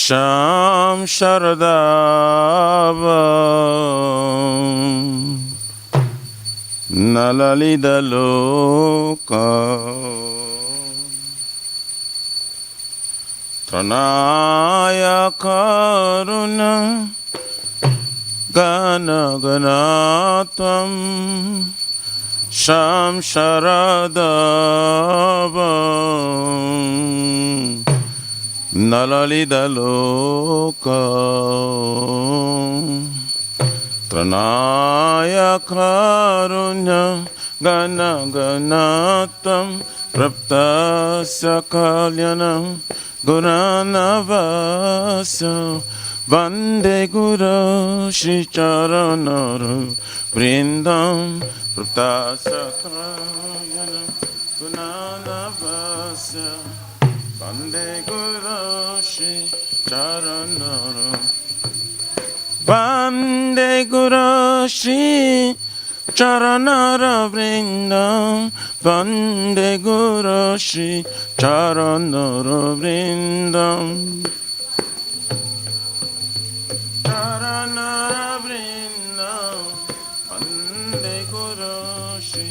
Sham Sharadava Nalalida Loka Tranaya Karuna Gana Ganatam Sham Sharadava Nalalida Loka Tranaya Karunya Gana Ganatam Praptasya Kalyanam Guranavasya Vande Guru Shri Charanara Vrindam Praptasya Kalyanam Guranavasya Vande Guru Shri Charanara Vande Guru Shri Charanara Vrindam Vande Guru Shri Charanara Vrindam Charanara Vrindam Vande Guru Shri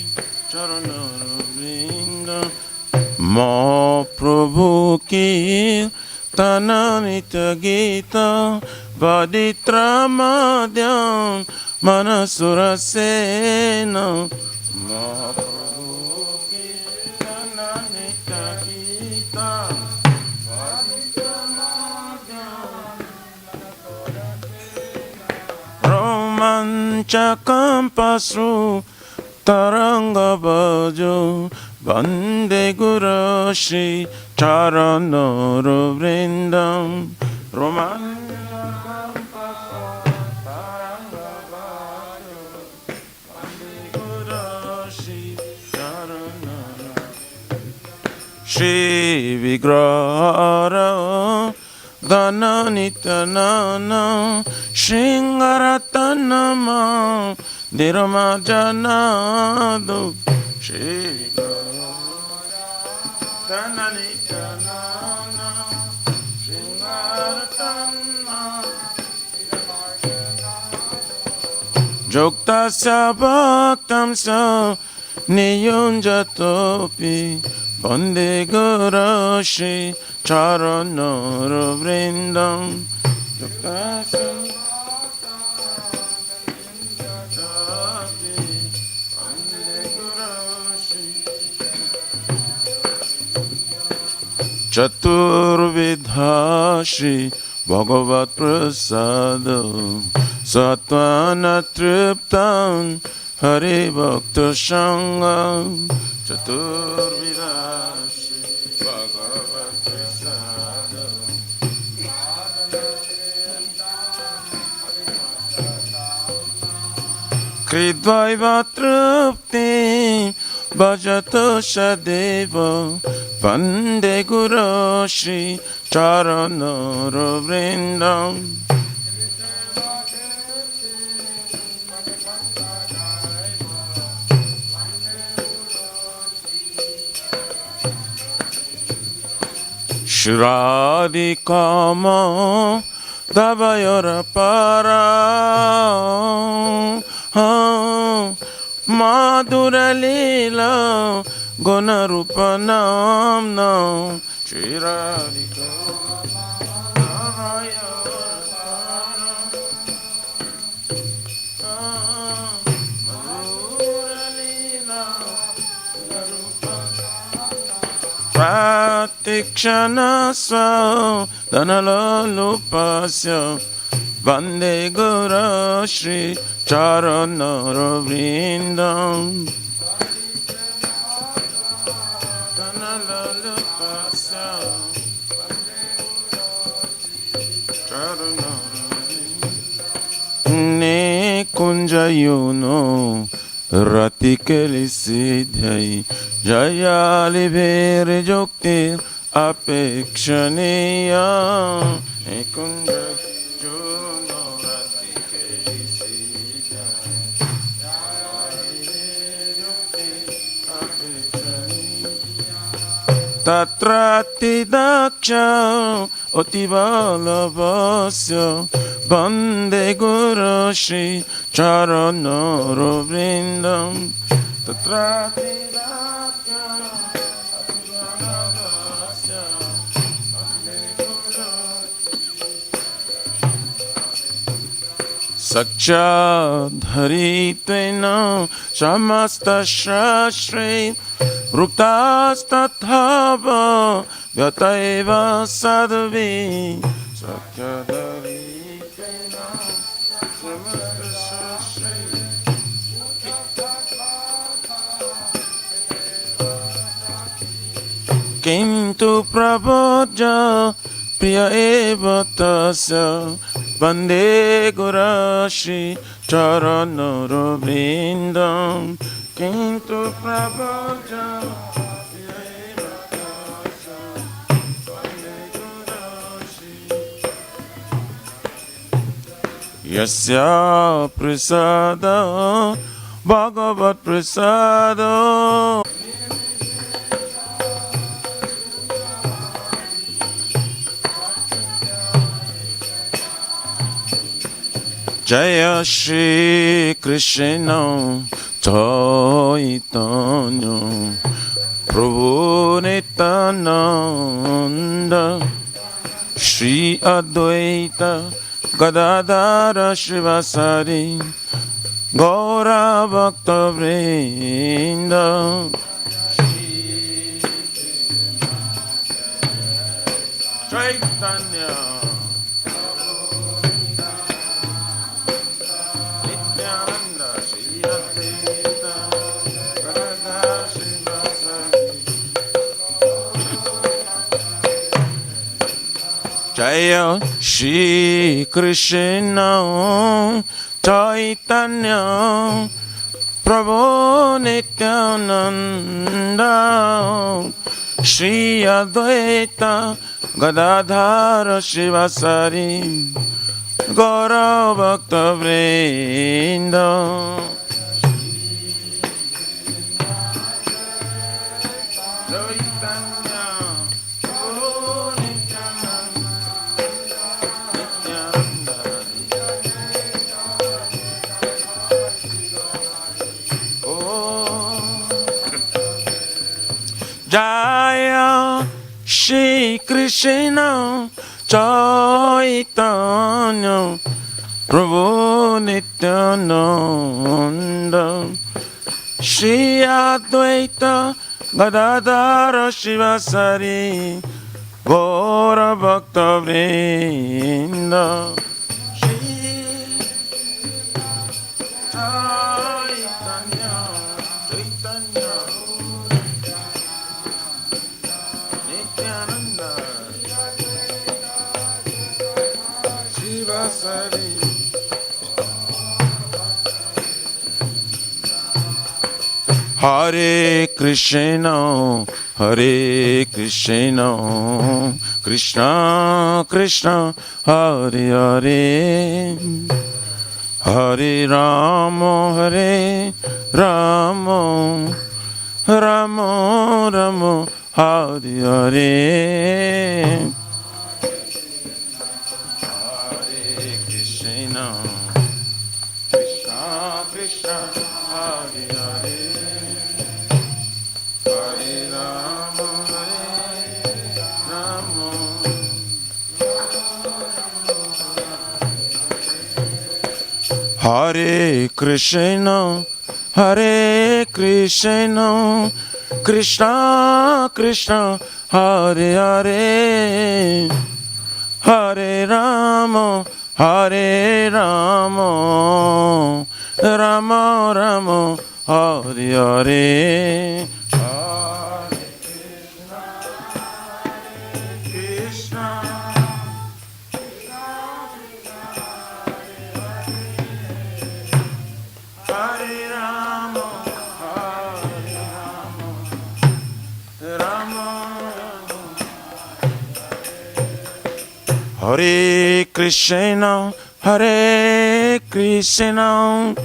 Charanara Vrindam Mahaprabhu ki Tananita Gita Vaditra Madhyam Manasura Sena Mahaprabhu ki Tananita Gita Vaditra Madhyam Romanchakam Pasru Taranga Bhajo Vande Guru Shri Charanara Vrindam Romanchakam Pasru Taranga Bhajo Vande Guru Shri Charanara Shri Vigrahara Dana Nitanana Shingaratanama Niramajanadu Shri Dana Nitanana Shingaratanama Joktasya Bhaktamsa Niyunjatopi Vande Guru Shri Charanara Vrindam Joktasya Chaturvidha Shri Bhagavat Prasada Satvana Triptam Hari Bhakta Sangam Chaturvidha Shri Bhagavat Prasada Kridvaiva Tripti Bhajata Shadeva Vande Guru Shri Charanara Vrindam Shradikama Dabayara Para Madhura Leela Gunarupa Namna Shradika Pratikshana Swa Dhanalupasya Vande Guru Shri Charanara Vrindam Ne Kunjayuno Ratikeli Siddhai Jayali Vere Joktir Apekshaniya Ne Kunjayuno Ratikeli Siddhai Jayali Vere Joktir Apekshaniya Tatrati daksha otivalabhasya Bande Guru Shri Charanaro Vrindam Tatrati daksha otivalabhasya Bande Guru Saksha Dharitvena Shamasta Shastre Ruptastathava Vyataiva Sadhavi Sakyadari Kintu Prabodja Priya Eva Tasya Bande Gurashi Charanara Vrindam Kintu Prabodja Yasya Prasada Bhagavat Prasada Jaya Shri Krishna Chaitanya Prabhu Nityananda Shri Advaita Gadadhara Shivasari Gaura Bhakta Vrinda Chaitanya Nityananda Shri Advaita Gadadhara Shivasari Jaya Shri Krishna Chaitanya Prabhu Nityananda Shri Advaita Gadadhara Shivasari Gaura Bhakta Vrinda Jaya Shri Krishna Chaitanya Prabhu Nityananda Shri Advaita Gadadhara Shivasari Gaura Bhakta Vrinda Hare Krishna, Hare Krishna, Krishna Krishna, Hare Hare, Hare Rama, Hare Rama, Rama Rama, Hare Hare. Hare Krishna, Krishna Krishna, Hare Hare. Hare Krishna, Hare Krishna, Krishna Krishna, Hare Hare, Hare Rama, Hare Rama, Rama Rama, Hare Hare. Hare Krishna, Hare Krishna,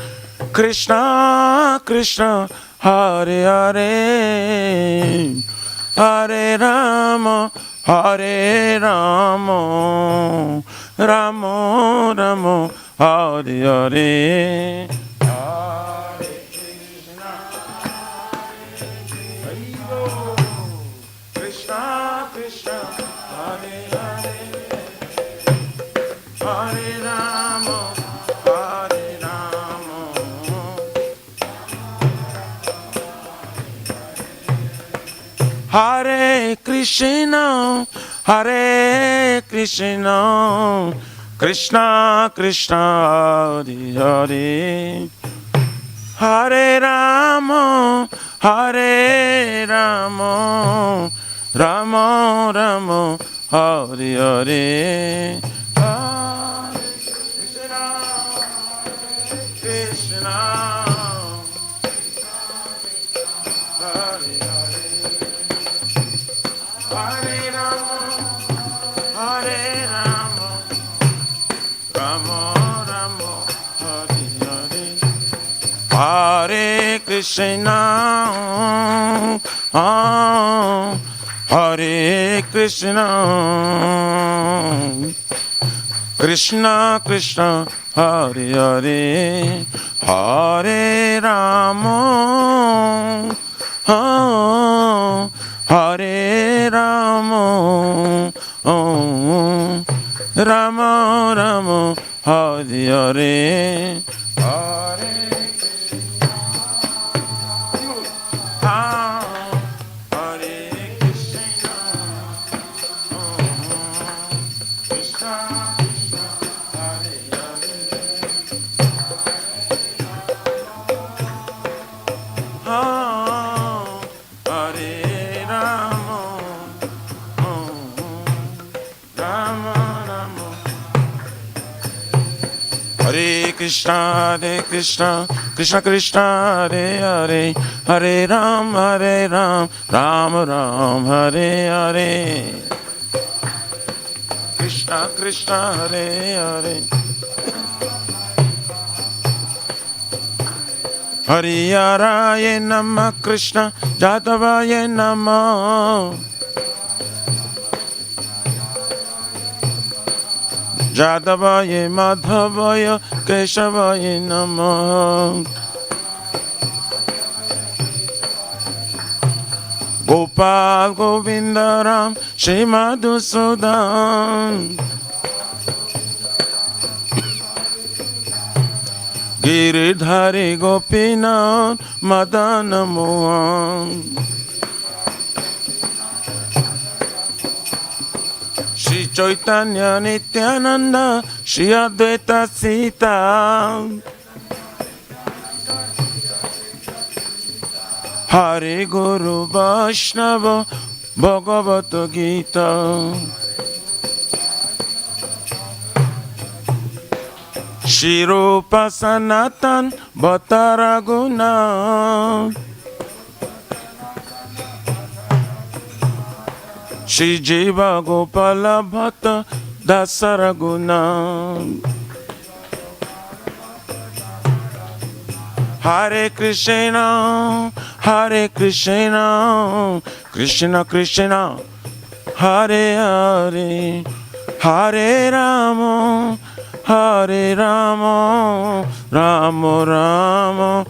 Krishna Krishna, Hare Hare, Hare Rama, Hare Rama, Rama Rama, Hare Hare. Krishna Krishna, Hare Hare, Hare Rama, Hare Rama, Hare Krishna, Hare Krishna, Krishna Krishna, Hare Hare, Hare Rama, Hare Rama, Rama Rama, Hare Hare. Hare Krishna, Krishna, Hare Hare, Hare Rama, Hare Rama, Rama Rama, Hare Hare. Hare Krishna, Hare Krishna, Krishna Krishna, Hare Hare, Hare Rama, Hare Rama, Rama Rama, Hare Hare, Hare Hare Krishna, Hare Krishna, Krishna Krishna, Hare Hare, Hare Ram, Ram Ram, Hare Hare. Krishna Krishna, Hare Hare. Hariyaraya Namah, Krishna Jadavaya Namah, Jadavaya Madhavaya Keshavaya Namah, Gopal Govindaram Shri Madhusudan, Giridhari Gopinath Madana Mohan, Shri Chaitanya Nityananda Shri Advaita Sita, Hare Guru Vaishnava Bhagavata Gita, Shri Rupa Sanatan Bhattaraguna, Shri Jiva Gopala Bhatta Dasaraguna, Hare Krishna, Hare Krishna, Krishna Krishna, Hare Hare, Hare Rama, Hare Rama, Rama Rama.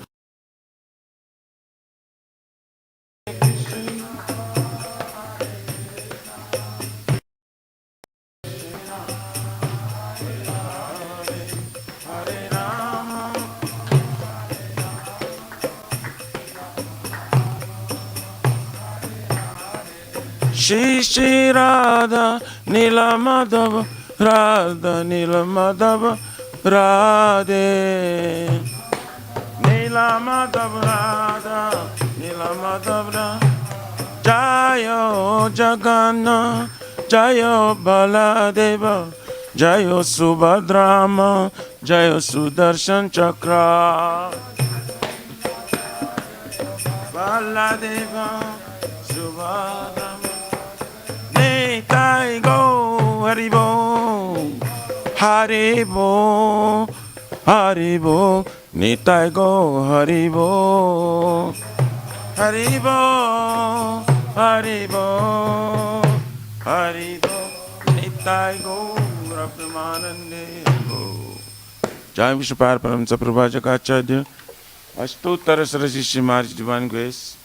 Shri Shri Radha Nila Madhava, Radha Nila Madhava, Radhe Nila Madhava, Radha Nila Madhava, Jayo Jagannath, Jayo Baladeva, Jayo Subhadrama, Jayo Sudarshan Chakra, Baladeva Subhadrama. Nitai go, Haribo, Haribo, Haribo, Nitai go, Haribo, Haribo, Hari Bol, Hari Bol, Nitai Gaur Pramanande Bol. Jai Vishnu Paramsa Prabhajaka Acharya, Ashtottara Sarasi Shrimari Divine Grace,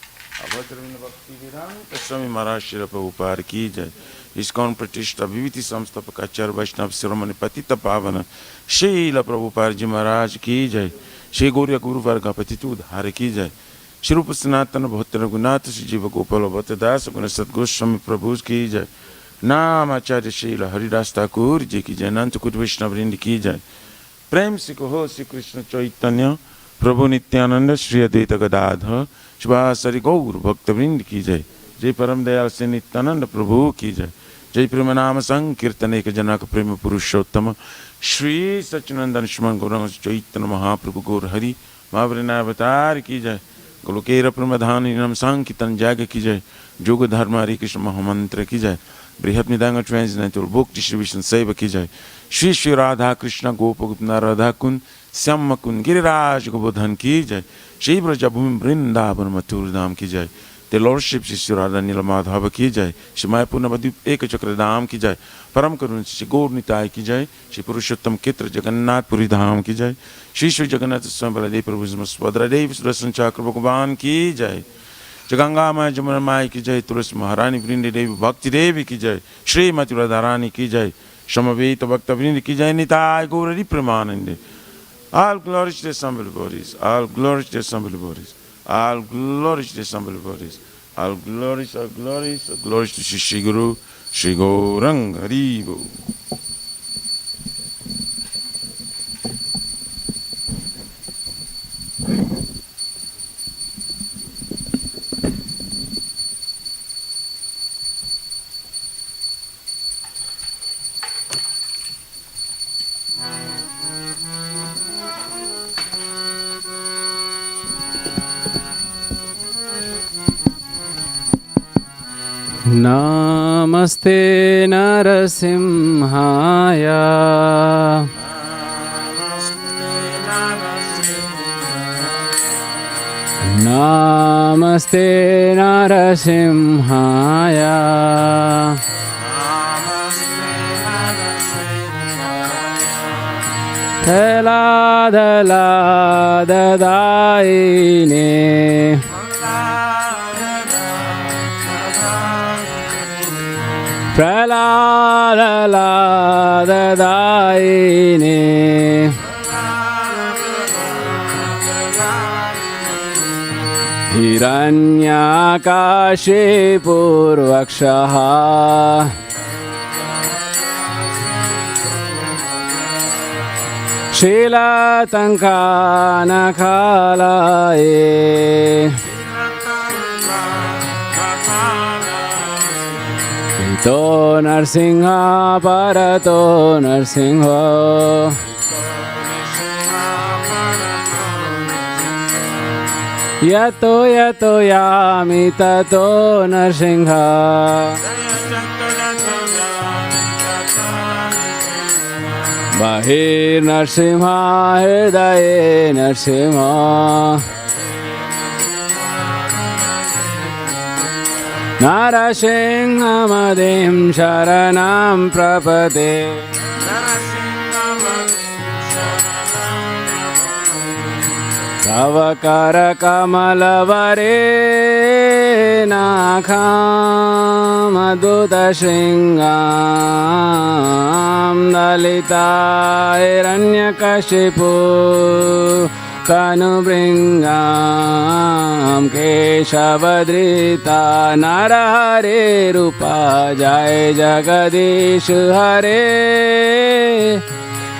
Abhadravina Bhakti Vedanta Swami Maharaj Srila Prabhupada Ki Jai. ISKCON Pratishta Viviti Samstapaka Acharya Vaishnava Siromani Patita Pavana Srila Prabhupada Ji Maharaj Ki Jai. Shri Gauriya Guru Varga Patitu Dhara Ki Jai. Shri Rupa Sanatana Bhakti Raghunath Shri Jiva Gopala Bhatta Das Guna Sat Goswami Prabhu Ki Jai. Nam Acharya Srila Haridas Thakur Ji Ki Jai. Nanta Kut Vaishnava Vrindi Ki Jai. Prem Si Koho Sri Krishna Chaitanya Prabhu Nityananda Shri Advaita Gadadhar Shivasari Gaur Bhakta Vrindi Ki Jai. Jai Param Dayal Se Nityananda Prabhu Ki Jai. Jai Prema Nama Sankirtan Eka Janaka Prema Purushottama Shri Sachinandan Shman Gauranga Chaitanya Mahaprabhu Gaur Hari Mahavrina Avatar Ki Jai. Golokera Pramadhani Nam Sankitan Jaga Ki Jai. Yoga Dharma Hare Krishna Mahamantra Ki Jai. Brihat Midanga Transcendental Book Distribution Seva Ki Jai. Shri Shri Radha Krishna Gopagupna Radha Kun Syama Kun Giriraj Gopodhan Ki Jai. Shri Brajabhumi Vrindavan Mathur Dham Ki Jai. The Lordship Shri Radha Nilamadhava Ki Jai. Shri Mayapur Navadvip Eka Chakra Dham Ki Jai. Param Karun Shri Gaur Nitai Ki Jai. Shri Purushottam Ketra Jagannath Puri Dham Ki Jai. Shri Shri Jagannath Swami Baladev Prabhu Smadra Devi Sudarshan Chakra Bhagavan Ki Jai. Jaganga Maya Jamuna Maya Ki Jai. Tulasi Maharani Vrindi Devi Bhakti Devi Ki Jai. Shri Mati Radharani Ki Jai. Shamaveta Bhakta Vrindi Ki Jai. Nitai Gaurari Pramanande. All glory to the humble bodies. All glory to the humble bodies. All glory to the humble bodies. All glories, all glories, all glories to Shri Guru, Shri Gauranga Hari Bol. Namaste Narasimhaya. Namaste Narasimhaya. Tela Daine. Pralada Daine. Hiranyakashipurvakshaha. Shilatankanakalaye. To Narsingha Parato Narsingha. Yato Yato Yami Tato Narsingha. Bahir Narsimha Hridaye Narsimha. Narasinghamadhim Sharanam Prapade. Tavakara Kamalavare Nakham Aduta Shringam Dalita Hiranyakashipu Kanubringam Keshavadrita Narahare Rupa Jai Jagadish Hare.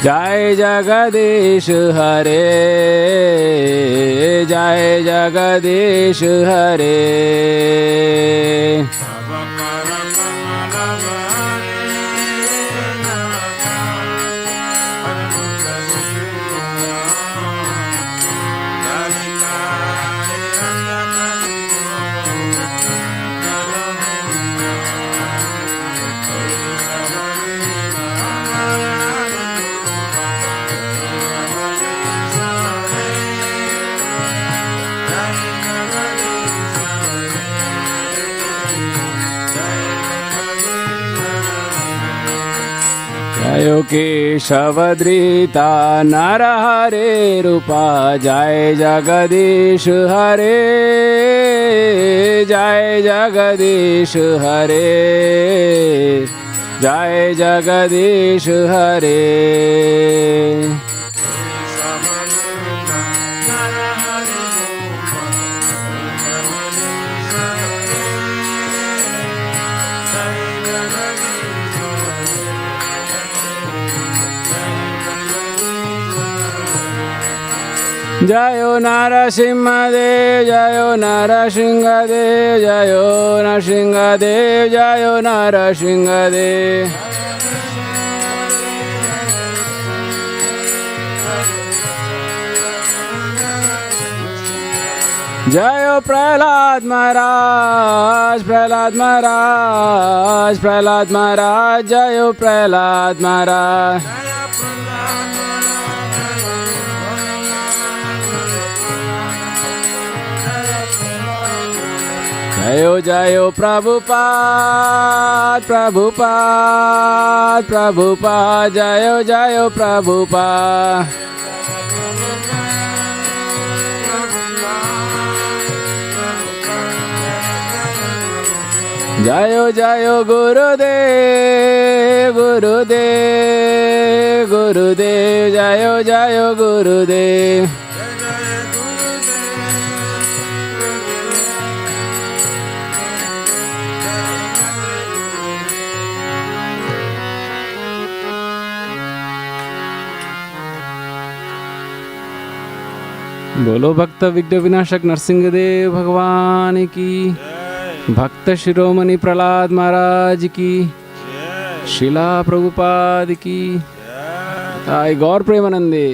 Jai Jagadish Hare. Jai Jagadish Hare. जयो केशवधृता नरहरे रूपा जय जगदीश हरे जय जगदीश हरे जय जगदीश हरे जयो नरसिंहदेव जयो नरसिंहदेव जयो नरसिंहदेव जयो नरसिंहदेव जयो प्रहलाद महाराज प्रहलाद महाराज प्रहलाद महाराज जयो प्रहलाद महाराज जयो जयो प्रभुपाद प्रभुपाद प्रभुपाद जयो जयो प्रभुपाद जयो जयो गुरुदेव गुरुदेव गुरुदेव जयो जयो गुरुदेव बोलो भक्त विघ्न विनाशक नरसिंहदेव भगवान की भक्त शिरोमणि प्रहलाद महाराज की शिला प्रभुपाद की ताई गौर प्रेमानंदे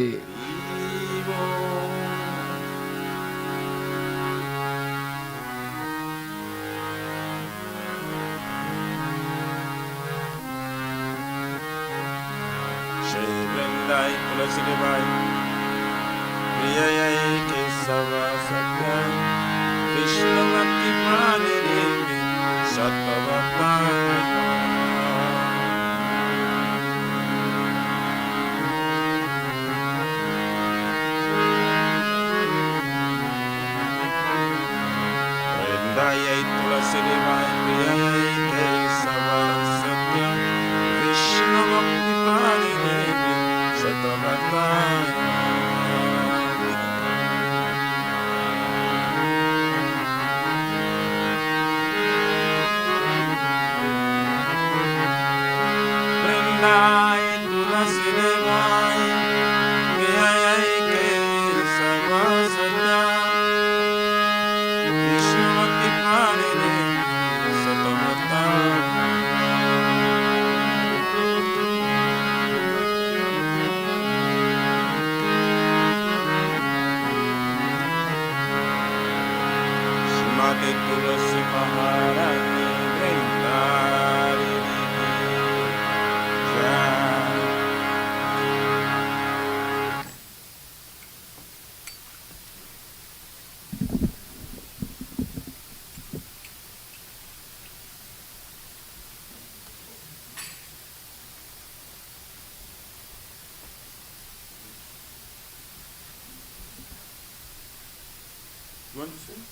You want to sing?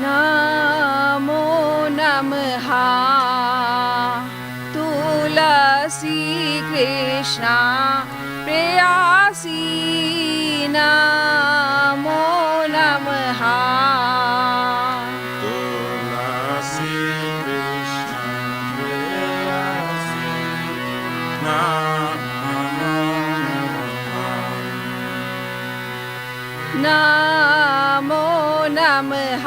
नमो नमः तुलसी कृष्णा प्रेयसी नमो नमः तुलसी कृष्ण प्रेयसी नमो नमो नमः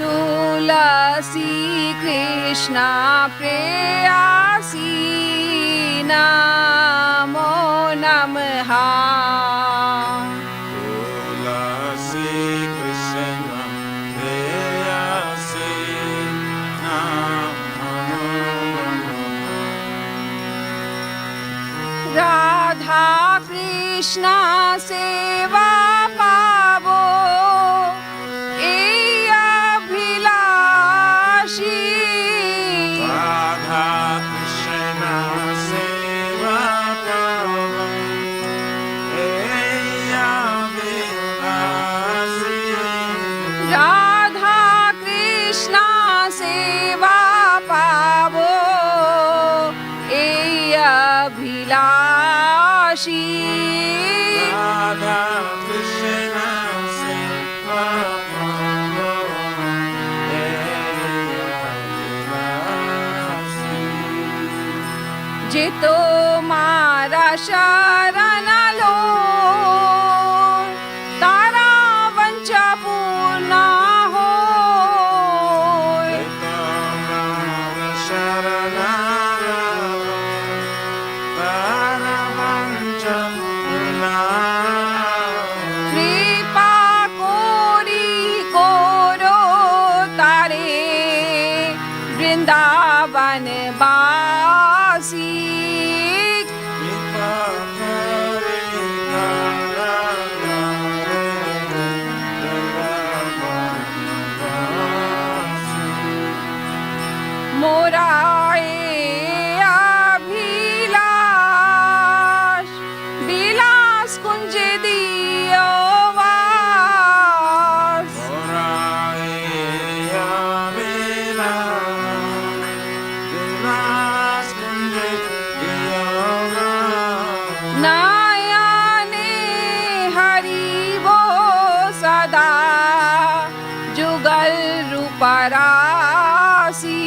तुलसी कृष्णा प्रेयसी नमो नमः तुलसी कृष्ण प्रेयसी नमो कृष्णा सेवा पावो ए अभिलाषी राधा कृष्ण सेवा पावो ए अभिलाषी राधा कृष्णा सेवा पावो ए अभिलाषी राधा कृष्ण सेवा पावो ए अभिलाषी जितो मारा शरण लो तारा वंचा पूर्ण हो कृपा कोरी कोरो तारे वृंदावन बासी मोराए अभिलाष विलास कुंज दियो वास नयने हरि वो सदा जुगल रूपरासी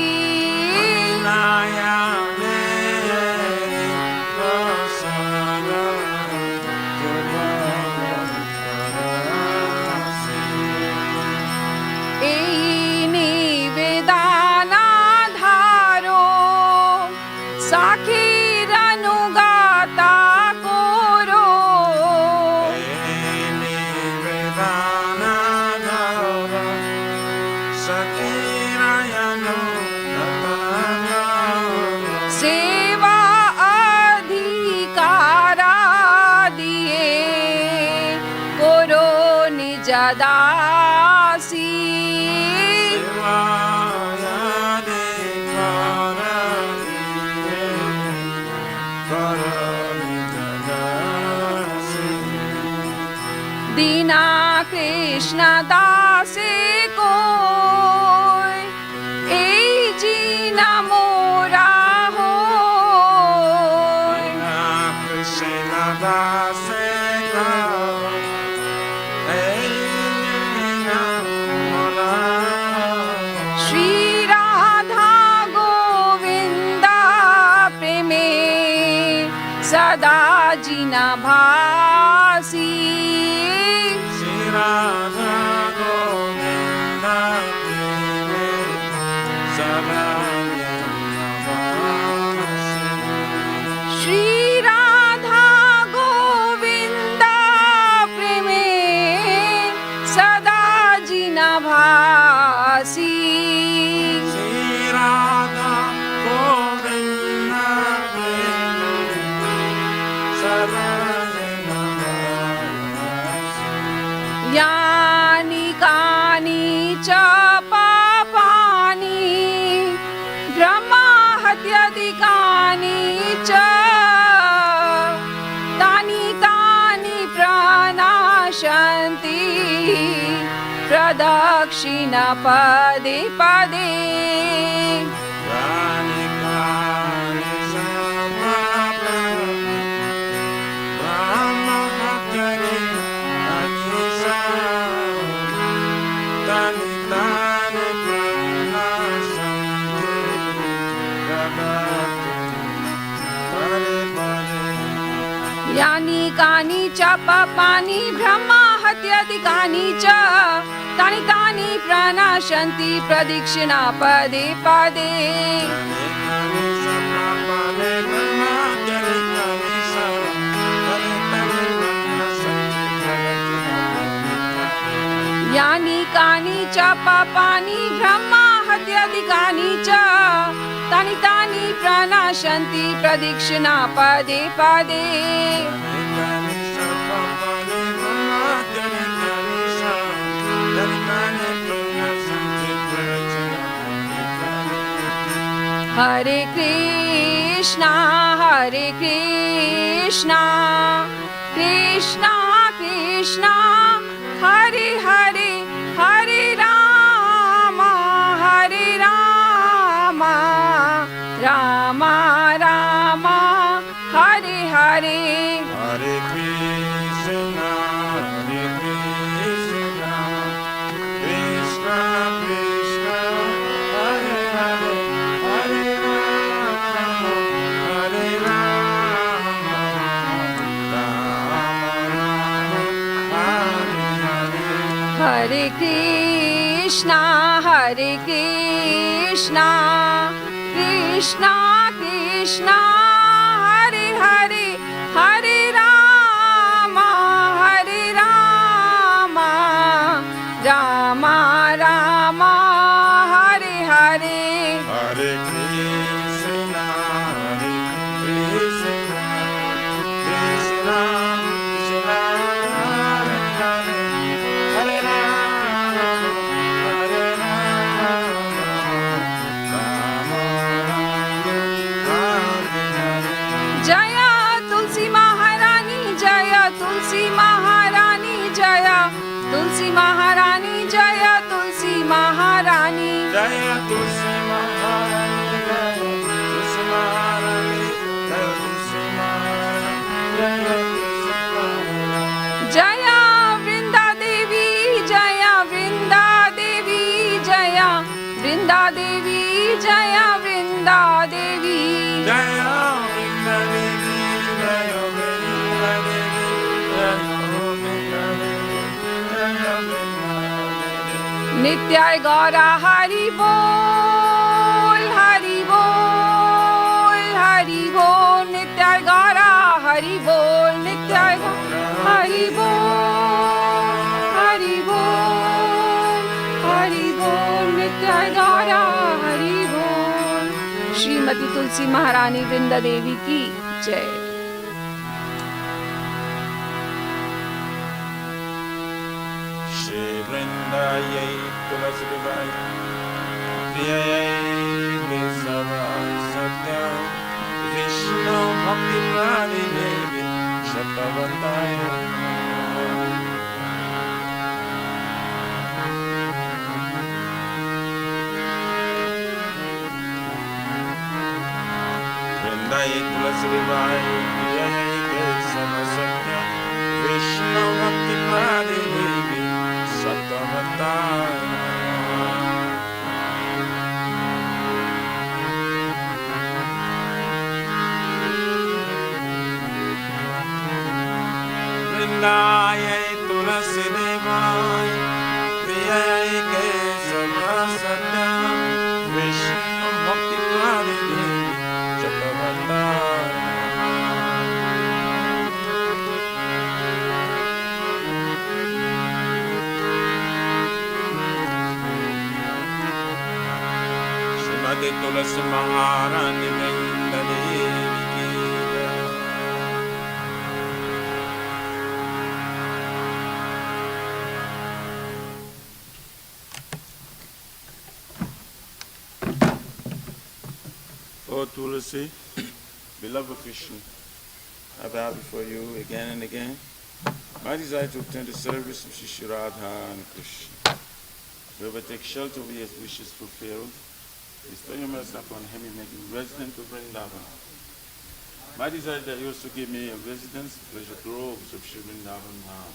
এই নিবেদনা ধারো সাখীর অনুগাতা করো सेवा अधिकारा दिए करो निज दासी दीना कृष्ण दासे को जीना मोरा हो श्री राधा गोविंदा प्रेमे सदा जीना भासी श्री राधा गोविंदा प्रेमे सदा जीना भासी यानि कानि च पापानि ब्रह्मा हत्यादिकानि च तानि तानि प्रनाशन्ति प्रदक्षिण पदे पदे यानि कानि च पापानि ब्रह्मा हत्यादिकानि च तानि तानि प्रनाशन्ति प्रदक्षिणा पदे पदे यानि कानि च पापानि ब्रह्मा हत्यादिकानि च तानि तानि प्रनाशन्ति प्रदक्षिणा पदे पदे Hare Krishna, Hare Krishna, Krishna Krishna, Hare Hare, Hare Rama, Hare Rama, Rama Rama, Hare Hare. Hare Krishna, Hare Krishna, Krishna Krishna, Hare Hare, Hare Rama, Hare Rama, Hare Krishna, Hare Krishna, Krishna Krishna, Hare Hare, Hare Rama, Hare Rama, Rama Rama, Hare Hare. Hare Krishna, Hare Krishna, Krishna Krishna, Hare Hare, Hare Rama, Hare Rama, Rama Rama, Hare Hare. Jaya Tulsi Maharani, Jaya Tulsi Maharani, Jaya Tulsi Maharani, Jaya Tulsi Maharani. Jaya Tulsi Maharani, Jaya Tulsi Maharani, Jaya Tulsi Maharani, Jaya Tulsi Maharani. Jaya Vrinda Devi, Jaya Vrinda Devi, Jaya Vrinda Devi, Jaya Vrinda Devi. Jaya Vrinda Devi, Jaya Vrinda Devi, Jaya Vrinda Devi, Jaya Vrinda Devi. Nityai Gaura Hari Bol, Hari Bol, Hari Bol. Nityai Gaura Hari Bol, Nityai Gaura Hari Bol, Hari Bol, Hari Bol. Nityai Gaura Hari Bol. Shrimati Tulsi Maharani Vrinda Devi ki jai. Shri Vrindayai Tulasi Devai, Priyayai Kesavai Satya, Vishnu Bhakti Prani Devi, Shatavantaya. Vrindayai Tulasi Devai, Priyayai Kesavai Satya, Vishnu Bhakti Prani Devi, Shatavantaya. Vrindayai Tulasi Devai, Priyayai Kesavai Satya, Vishnu Bhakti Prani Devi, Shatavantaya. Shrimati Tulasi Maharani Vrinda Devi ki jai. Oh Tulasi, beloved Krishna, I bow before you again and again. My desire to obtain the service of Shri Radha and Krishna. Whoever takes shelter of his wishes fulfilled, bestow your mercy upon him and make him resident of Vrindavan. My desire is that you also give me a residence, pleasure groves of Shri Vrindavan now.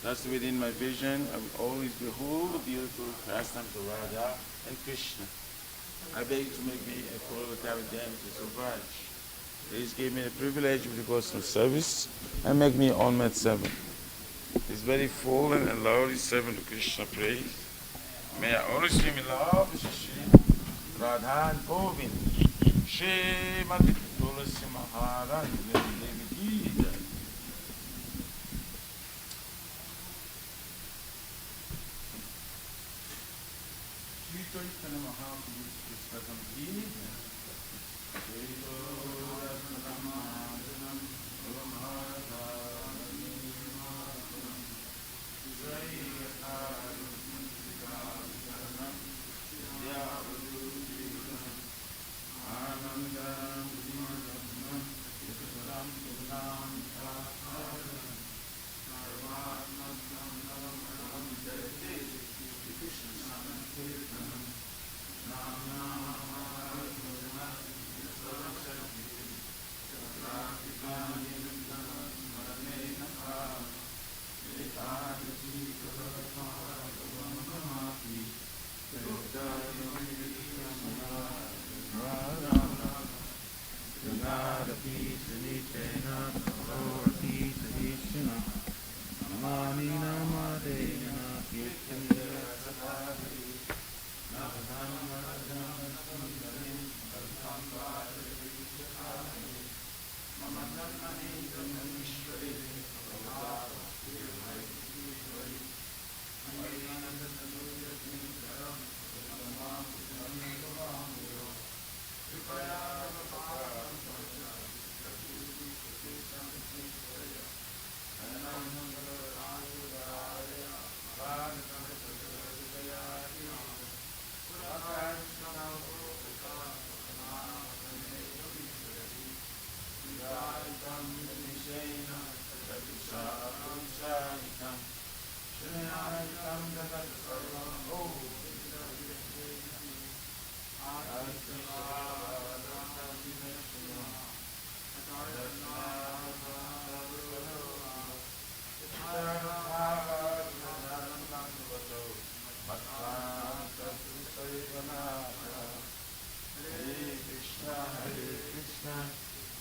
Thus within my vision, I will always behold the beautiful pastimes of Radha and Krishna. I beg you to make me a proletariat damages of Raj. Please give me the privilege of devotional service and make me all met servant. This very full and lovely servant of Krishna praise. May I always stream in love with Shri Radha and Govind. Shrimati Tulasi Maharani Devi ki jai. Shri Chaitanya Mahaprabhu Pustatam ki jai. Jai Gaura Samajanam Brahmadani Mahaprabhu. Jai Hari Saranam Yavadu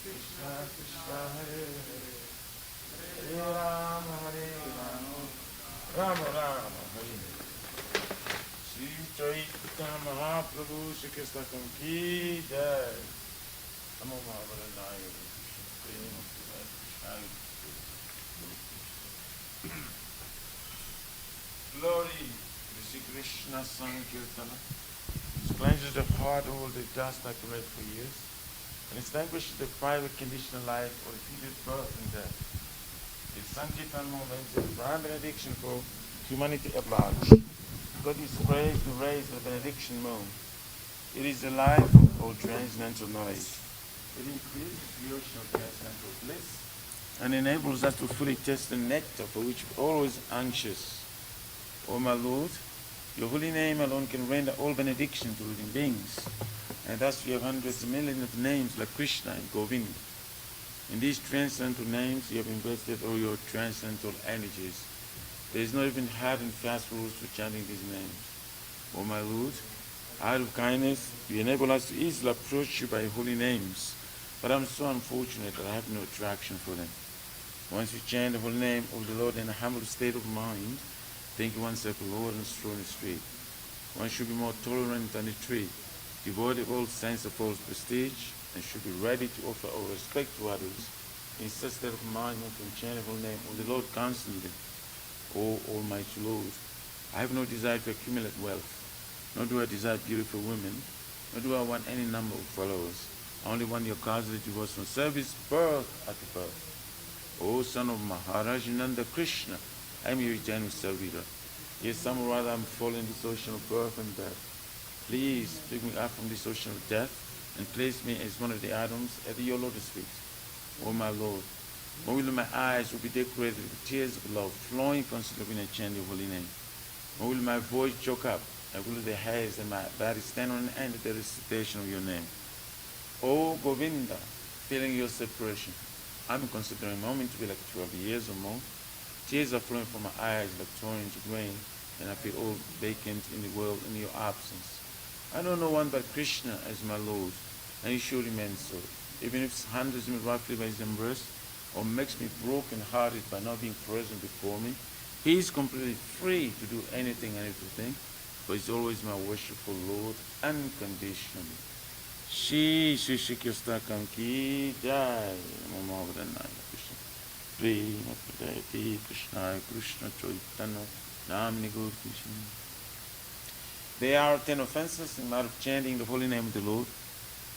Krishna Krishna Hare Hare, Hare Rama Hare Rama, Rama Rama Hare Hare. Shri Chaitanya Mahaprabhu Shri Krishna Ki Jai. Namo Mahavaranaya Krishna Glory to Shri Krishna Sankirtana. It cleanses the heart, all the dust accumulated for years, and extinguishes the private conditional life or repeated birth and death. The Sankirtan movement is a grand benediction for humanity at large. God is praised to raise the benediction moon. It is the life of all transcendental knowledge. It increases the ocean of transcendental bliss and enables us to fully taste the nectar for which we're always anxious. O my Lord, your holy name alone can render all benediction to living beings. And thus we have hundreds of millions of names like Krishna and Govinda. In these transcendental names you have invested all your transcendental energies. There is not even hard and fast rules for chanting these names. O my Lord, out of kindness, you enable us to easily approach you by holy names, but I am so unfortunate that I have no attraction for them. Once you chant the holy name of the Lord in a humble state of mind, thinking oneself a Lord and stroll in the street, one should be more tolerant than a tree, devoid of all sense of false prestige, and should be ready to offer all respect to others in such state of mind one can chant the holy name of the Lord constantly. O Almighty Lord, I have no desire to accumulate wealth, nor do I desire beautiful women, nor do I want any number of followers. I only want your costly devotional service, birth after birth. O son of Maharaj Nanda Krishna, I am your eternal servitor. Yes, some rather I am falling in this ocean of birth and death. Please pick me up from this ocean of death and place me as one of the atoms at your lotus feet. O my Lord, more will my eyes will be decorated with tears of love flowing constantly when I chant your holy name. More will my voice choke up, and will the hairs and my body stand on end at the recitation of your name. O Govinda, feeling your separation, I'm considering a moment to be like 12 years or more. Tears are flowing from my eyes like torrents of rain, and I feel all vacant in the world in your absence. I know no one but Krishna as my Lord, and he surely meant so. Even if his hand is me roughly by his embrace, or makes me broken-hearted by not being present before me, he is completely free to do anything and everything, but he's always my worshipful Lord unconditionally. Shri Shri Shri Krishna Ki Jai. Namo Mahavaranaya Krishna. Prema Pradayati Krishna Krishna Chaitanya Namini Gaur Krishna. There are 10 offenses in matter of chanting the holy name of the Lord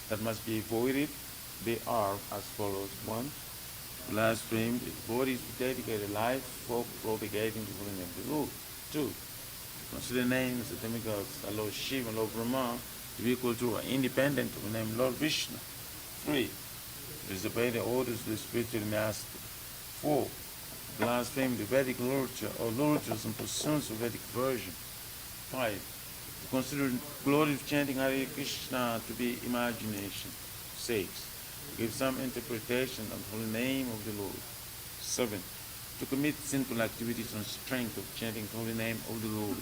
that must be avoided. They are as follows. 1. Blaspheme. The body is to dedicate a life for propagating the holy name of the Lord. 2. Consider names of the demigods, the Lord Shiva and Lord Brahma, to be equal to or independent of the name Lord Vishnu. 3. Disobey the orders of the spiritual master. 4. Blaspheme the Vedic literature or literatures and pursuits of Vedic version. 5. To consider the glory of chanting Hare Krishna to be imagination. 6. To give some interpretation of the holy name of the Lord. 7. To commit sinful activities on strength of chanting the holy name of the Lord.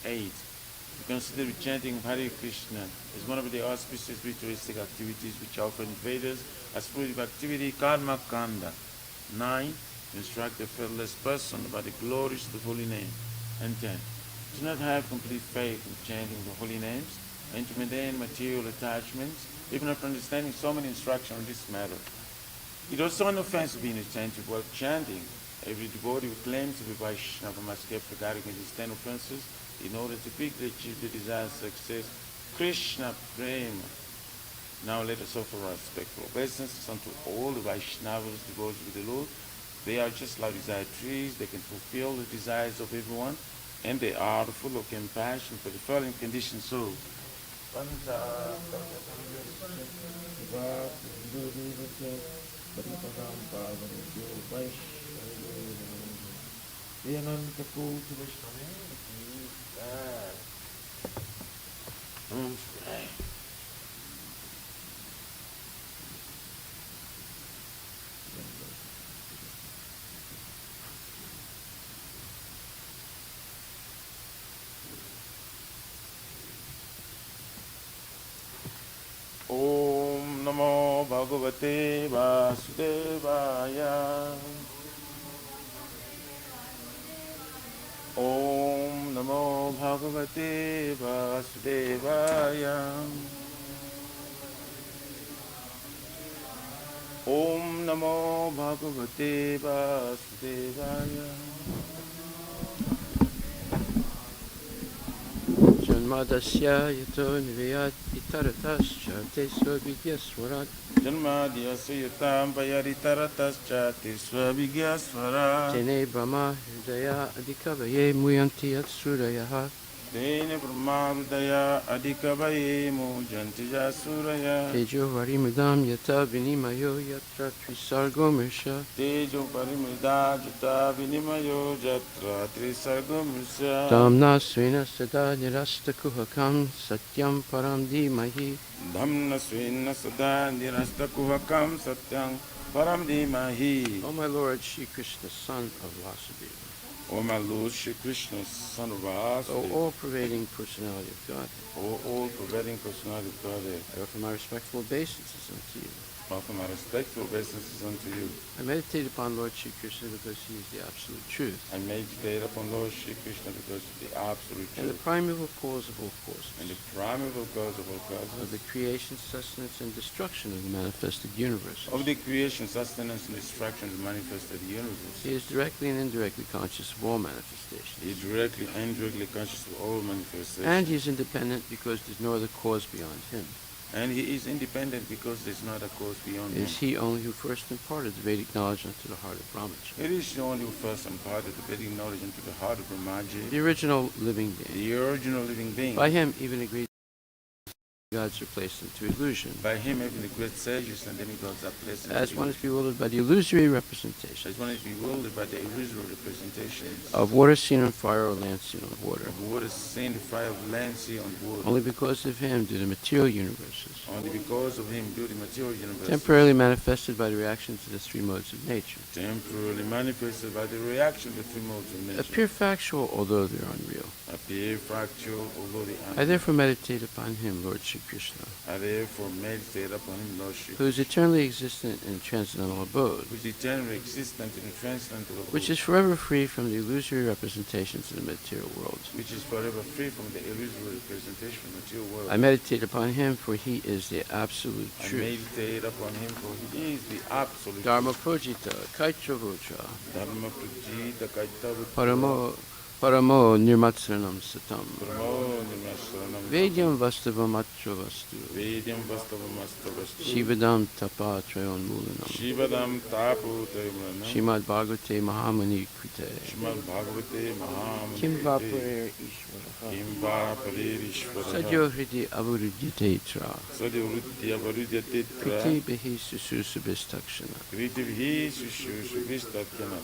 8. To consider the chanting of Hare Krishna as one of the auspicious ritualistic activities which are offered in Vedas as fruitive activity, karma kanda. 9. To instruct the fearless person about the glories of the holy name. And 10. To not have complete faith in chanting the holy names and to maintain material attachments, even after understanding so many instructions on this matter. It is also an offense to be inattentive while chanting. Every devotee who claims to be Vaishnava must keep regarding these 10 offenses in order to quickly achieve the desired success. Krishna Prema. Now let us offer our respectful obeisances unto all the Vaishnavas devoted to the Lord. They are just like desired trees. They can fulfill the desires of everyone, and they are full of compassion for the fallen conditioned souls. Om Namo Bhagavate Vasudevaya. Om Namo Bhagavate Vasudevaya. Om Namo Bhagavate Vasudevaya. Janmadasya yato nivayat itaratascha tesva vidyaswarat. Janmadhyasya yutam payarittaratascha tisva vigyasvara. Tene brahma hridaya adhikavaye muyanti yatsurayaha. Tene Brahma Hridaya Adhikavaye Mujanti Jasuraya. Tejo varimudam yata vinimayo yatra trisargo mirsha. Tejo Parimrida Jata Vinimayo Jatra Trisargomrisa. Damna svena sada nirasta kuhakam satyam param dhimahi. Dhamna Svena Sada Nirasta Kuvakam Satyam Param Dhimahi. O my Lord Shri Krishna, son of Vasudeva. O my Lord Shri Krishna, son of O Vasudeva. all-pervading personality of God, O all-pervading personality of Godhead. I offer my respectful obeisances unto you. Offer my respectful obeisances unto you. I meditate upon Lord Shri Krishna because he is the absolute truth, I meditate upon Lord Shri Krishna because of the absolute and the truth primeval cause of all causes, and the primeval cause of all of causes, the creation, sustenance, and destruction of the manifested universe. of the creation, sustenance, and destruction of the manifested universe. He is directly and indirectly conscious of all manifestations. He is directly and indirectly conscious of all manifestations. And he is independent because there is no other cause beyond him. And he is independent because there is not a cause beyond It him. is he only who first imparted the Vedic knowledge unto the heart of Brahmaji, It is the only who first imparted the Vedic knowledge into the heart of Brahmaji, the original living being. the original living being. By him, even the great gods are placed into illusion, By him, even the great sages and demigods are placed into as one is illusion. bewildered by the illusory representation As one is bewildered by the illusory representations of water seen on fire or land seen on water. of water, seen the fire of land, sea, on water. Only because of him do the material universes, Only because of him do the material universe temporarily manifested by the reaction to the three modes of nature, temporarily manifested by the reaction to three modes of nature, appear factual although they are unreal. appear factual, although they I therefore meditate upon him, Lord Shri Krishna, I therefore meditate upon him, Lord Shri who is eternally existent in transcendental abode, who is eternally existent in the transcendental abode, which is forever free from the illusory representations of the material world. which is forever free from the illusory representation of the material world. I meditate upon him, for he is the absolute I truth. meditate upon him, for he is the absolute Dharma truth. projita, kaitravudra, Dharma Prajita Kaitava paramo nirmatsaranam satam. Brahmo Nimasharanam Vedyam vastavam atra vastu. Vedyam Vastavam Astavastu Shivadam tapa trayon mulanam. Shivadam Tapu Taimanam Shrimad Bhagavate Mahamani Krite. Shrimad Bhagavate Mahamani Kim Vaparer Ishvaraha. Kimva Paririshvaraha Sadyo hridi avurudyate tra. Sadyo Ruddhya Varudya Titra Kriti behi sususubhistakshana. Kritivhi Sushushu Vistatyana.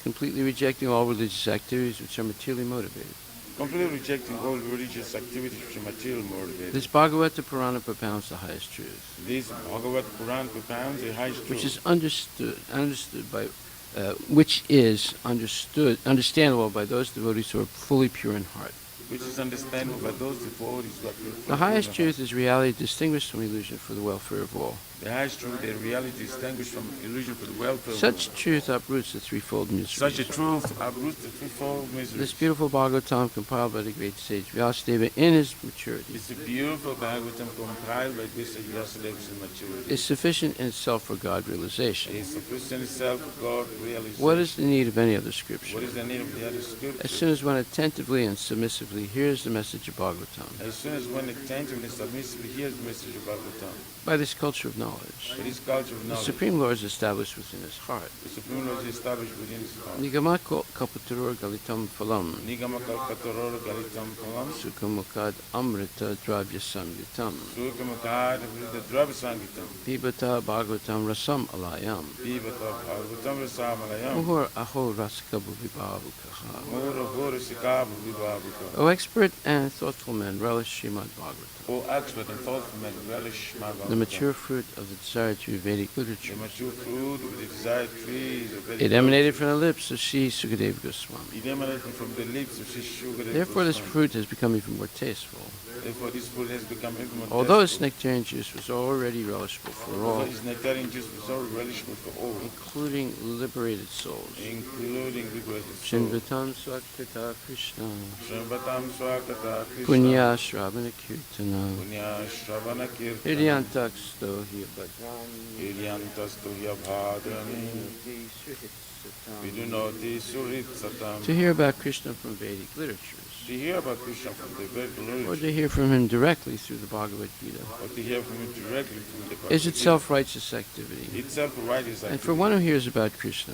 Completely rejecting all religious activities which are materially motivated. Completely rejecting all religious activities which are material motivated. This Bhagavata Purana propounds the highest truth, This Bhagavad Puran propounds the highest truth, which is understandable by those devotees who are fully pure in heart. which is understandable by those devotees who are pure. The highest truth is reality distinguished from illusion for the welfare of all. The highest truth, the reality distinguished from illusion for the welfare of Such truth uproots the threefold miseries. Such a truth uproots the threefold miseries. This beautiful Bhagavatam, compiled by the great sage Vyasadeva in his maturity, It's a beautiful Bhagavatam compiled by this Vyasadeva's maturity. is sufficient in itself for God realization. It is sufficient itself for God realization. What is the need of any other What scripture? is the need of the other scripture? As soon as one attentively and submissively hears the message of Bhagavatam, As soon as one attentively and submissively hears the message of Bhagavatam, by this culture of knowledge, it is culture of the knowledge. Supreme Lord is established within his heart. The Supreme Lord is established within his heart. Nigamako kapaturur galitam phalam, Nigama Kalkatoror Galitam Palam, sukamukad amrita dravya samgitam, Sukamakad Vrita Dravasangitam, pibata Bhagavatam rasam alayam, Pibata Bhagavatam Rasamalayam, muhur aho raskabu vibhavukaha. Mura Guru Sikabu Vibabuka. O expert and thoughtful men, relish Srimad Bhagavatam, O expert and thoughtful men, relish my the mature fruit of the desire to Vedic the literature. mature fruit of the desired trees of Vedic It emanated from the lips of Sri Sukadeva Goswami. It emanated from the lips of Sri Shukadeva Therefore, this Goswami. fruit has become even more tasteful. Therefore, this food has become even more Although its tasteful. nectarian juice was already relishable for Although all, his nectarian juice was already relishable for all, including liberated souls. including liberated souls. Shinvatam Swakata Krishna, Shambhatam Swakata Krishna, Punya Shravana Kirtana, Punya Shravana Kirtana, Hridyantak Stohya Bhadrani, Iryantastu Yabhadrani, Vidunoti Surit Satam. to hear about Krishna from Vedic literatures, To hear about Krishna from the very or literature, to hear from him directly through the Bhagavad Gita, or to hear from him directly from the Bhagavad is Gita, itself righteous activity. itself a righteous And activity. for one who hears about Krishna,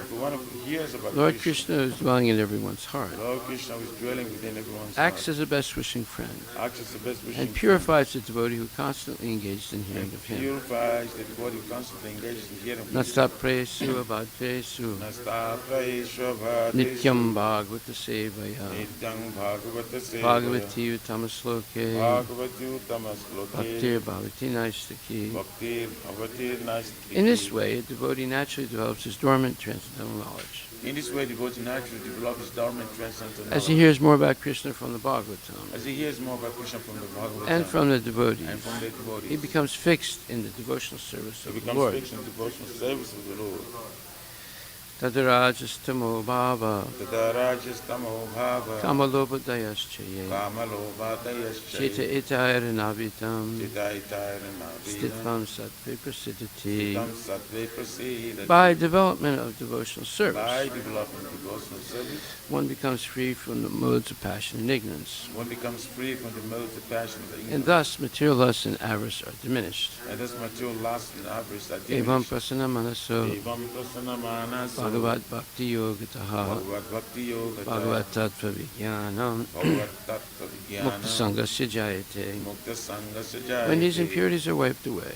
For one who hears about Lord Krishna is dwelling in everyone's heart, Lord Krishna is dwelling within everyone's acts heart, as a best wishing friend, acts as the best wishing and purifies the devotee who constantly engaged in hearing and of him. purifies the body constantly engaged in hearing from him. Nastapresu abhadresu Nastapraishvabhadesu nityam bhagavata sevaya Nityam Bhagavata Sevaya bhagavati uttamasloke Bhagavati Uttamasloke bhaktir bhavati naistaki. Bhaktir Bhavati Nastiki. In this way, a devotee naturally develops his dormant transcendental knowledge. In this way, the devotee naturally develops his dormant transcendental As he knowledge. hears more about Krishna from the Bhagavatam As he hears more about Krishna from the Bhagavatam and from the and devotees, from the devotees, he becomes fixed in the devotional service he of the becomes Lord. fixed in devotional service of the Lord. Tadarajastamo bhava Tadarajastamo bhava kamalobhadayaschaye Kamalobhadayascha cheta itairanavitam Chitaitairanavidam stitvam sattve prasiddhati. Tam Sattve Prasidhati. By development of devotional By service, development of devotional service, one becomes free from the modes of passion and ignorance, one becomes free from the modes of passion and and ignorance, thus material lust and avarice are diminished. and thus material lust and avarice are Evam diminished. prasana manaso Evam prasana manasa bhagavad bhakti yogataha Bhagavad Bhakti Yoga bhagavad tattva vijnanam Bhagavad Tattva mukta Vijnana sangasya jayate. Mukta Sangasya Jayate. When these impurities are wiped away,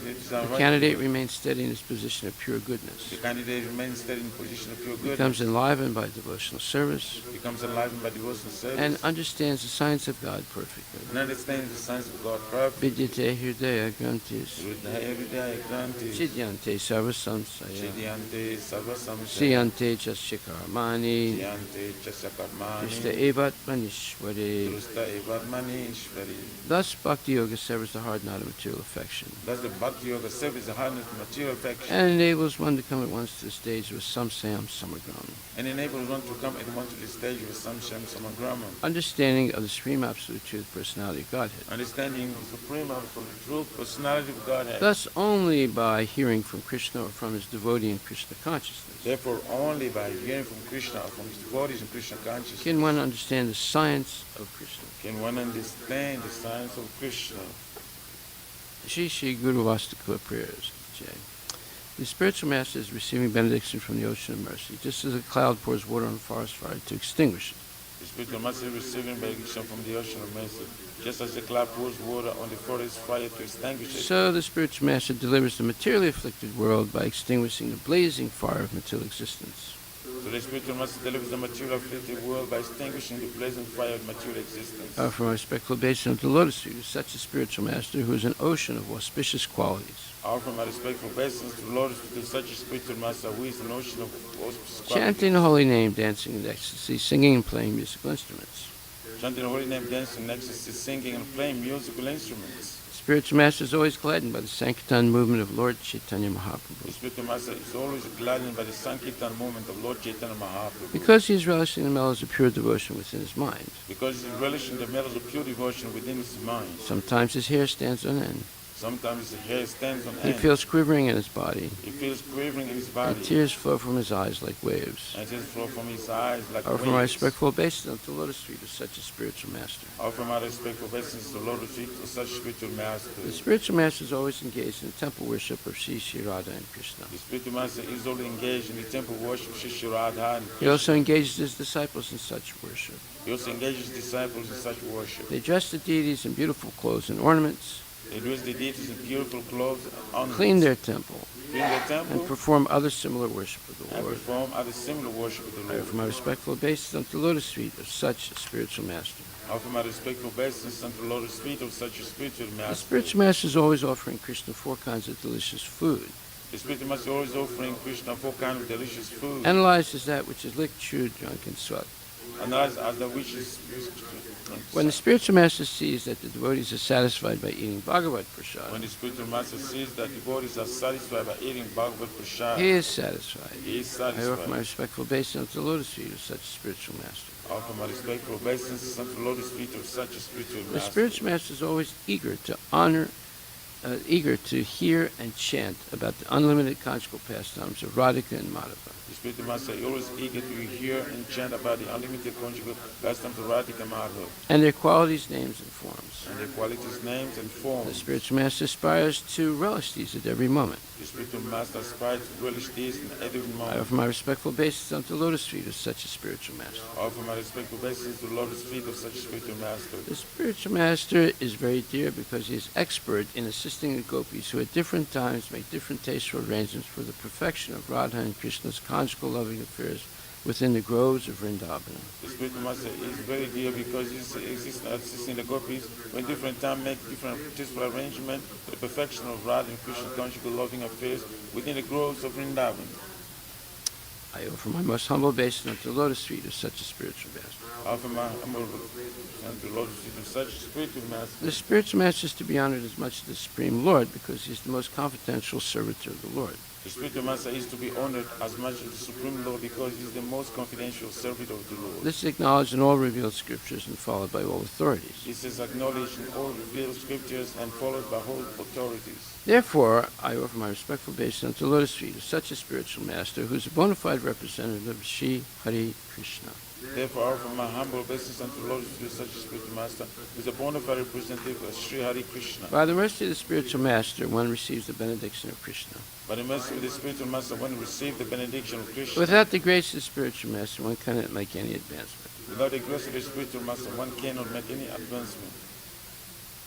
It is the right. candidate remains steady in his position of pure goodness, The candidate remains steady in position of pure becomes goodness, enlivened by devotional service, becomes enlivened by devotional service, and understands the science of God perfectly. and understands the science of God perfectly. Vidyate hridaya grantis, Hridaya Hridaya Granti siddhyante sarvasamsaya, Siddhyante Sarva Samsaya siyante jasyakarmani, Siddhyante Chasakarmani krishna evatmanishware. Drusta Evatmani Ishvari. Thus, bhakti yoga severs the hard knot of material affection Thus the Bhakti Yoga serves the hardness of material affection and enables one to come at once to the stage of samsayam samagram, and enables one to come at once to the stage of Samsham Samagrama, understanding of the supreme absolute truth personality of Godhead. understanding the supreme absolute truth, personality of Godhead. Thus, only by hearing from Krishna or from his devotee in Krishna consciousness Therefore, only by hearing from Krishna or from his devotees in Krishna consciousness can one understand the science of Krishna. can one understand the science of Krishna. Shri Guru Vastakula prayers. Jai. The spiritual master is receiving benediction from the ocean of mercy, just as a cloud pours water on a forest fire to extinguish it. The spiritual master is receiving benediction from the ocean of mercy, just as the cloud pours water on the forest fire to extinguish it. So the spiritual master delivers the materially afflicted world by extinguishing the blazing fire of material existence. So the spiritual master delivers the material afflicted world by extinguishing the blazing fire of material existence. Offer my respectful obeisance of the lotus feet of such a spiritual master who is an ocean of auspicious qualities. Offer my respectful obeisance to the Lord, to such a spiritual master who is an ocean of auspicious qualities. Chanting the holy name, dancing in ecstasy, singing and playing musical instruments. Chanting the holy name, dancing in ecstasy, singing and playing musical instruments. Spiritual master is always gladdened by the Sankirtan movement of Lord Chaitanya The Mahaprabhu. spiritual master is always gladdened by the Sankirtan movement of Lord Chaitanya Mahaprabhu. Because he is relishing the mellows of pure devotion within his mind. Because he is relishing the mellows of pure devotion within his mind. Sometimes his hair stands on end. Sometimes his hair stands on He end. feels quivering in his body, He feels quivering in his body. and tears flow from his eyes like waves. And tears flow from his eyes like Offer my waves. respectful obeisance to the lotus feet of such a spiritual master. Offer my respectful obeisance to the Lord of feet of such spiritual master. The spiritual master is always engaged in the temple worship of Sri Sri Radha and Krishna. The spiritual master is already engaged in the temple worship of Shri Radha and He Krishna. also engages his disciples in such worship. He also engages disciples in such worship. They dress the deities in beautiful clothes and ornaments, They dress the deities in beautiful clothes and ornaments. clean their temple, Clean their temple and perform other similar worship of the and Lord. perform other similar worship of the I Lord. offer my respectful obeisance unto the lotus feet of such a spiritual master. Offer my respectful obeisance unto the Lord of feet of such a spiritual The master. spiritual master is always offering Krishna 4 kinds of delicious food. The spiritual master is always offering Krishna 4 kinds of delicious food. Analyzed as that which is licked, chewed, drunk, and sucked. analyzed as the wishes. When the spiritual master sees that the devotees are satisfied by eating Bhagavad When Prasad, the spiritual master sees that devotees are satisfied by eating Bhagavad Prasad, he is satisfied. he is I offer satisfied. my respectful obeisance to the lotus feet of such a spiritual master. I offer my respectful obeisance unto the lotus feet of such a spiritual The master. spiritual master is always eager to hear and chant about the unlimited conjugal pastimes of Radhika and Madhava. The spiritual master is always eager to hear and chant about the unlimited conjugal pastimes of Radhika and Madhava, And their qualities, names, and forms. and their qualities, names, and The forms. spiritual master aspires to relish these at every moment. The spiritual master aspires to relish these in every I moment. offer my respectful obeisance unto the lotus feet of such a spiritual master. I offer my respectful obeisance to the lotus feet of such a spiritual master. The spiritual master is very dear because he is expert in assisting the gopis who at different times make different tasteful arrangements for the perfection of Radha and Krishna's conjugal loving affairs within the groves of Vrindavan. The spiritual master is very dear because he exists assisting the gopis when different time make different tasteful arrangement for the perfection of Radha and Krishna's conjugal loving affairs within the groves of Vrindavan. I offer my most humble obeisance unto the lotus feet of such a spiritual master. I offer my humble unto the lotus feet of such a spiritual master. The spiritual master is to be honored as much as the Supreme Lord because he is the most confidential servitor of the Lord. The spiritual master is to be honored as much as the Supreme Lord because he is the most confidential servant of the Lord. This is acknowledged in all revealed scriptures and followed by all authorities. This is acknowledged in all revealed scriptures and followed by all authorities. Therefore, I offer my respectful obeisance unto the lotus feet of such a spiritual master who is a bona fide representative of Shri Hari Krishna. Therefore, I offer my humble obeisance unto the lotus feet of such a spiritual master who is a bona fide representative of Sri Hari Krishna. By the mercy of the spiritual master, one receives the benediction of Krishna. By the mercy of the spiritual master, one receives the benediction of Krishna. Without the grace of the spiritual master, one cannot make any advancement. Without the grace of the spiritual master, one cannot make any advancement.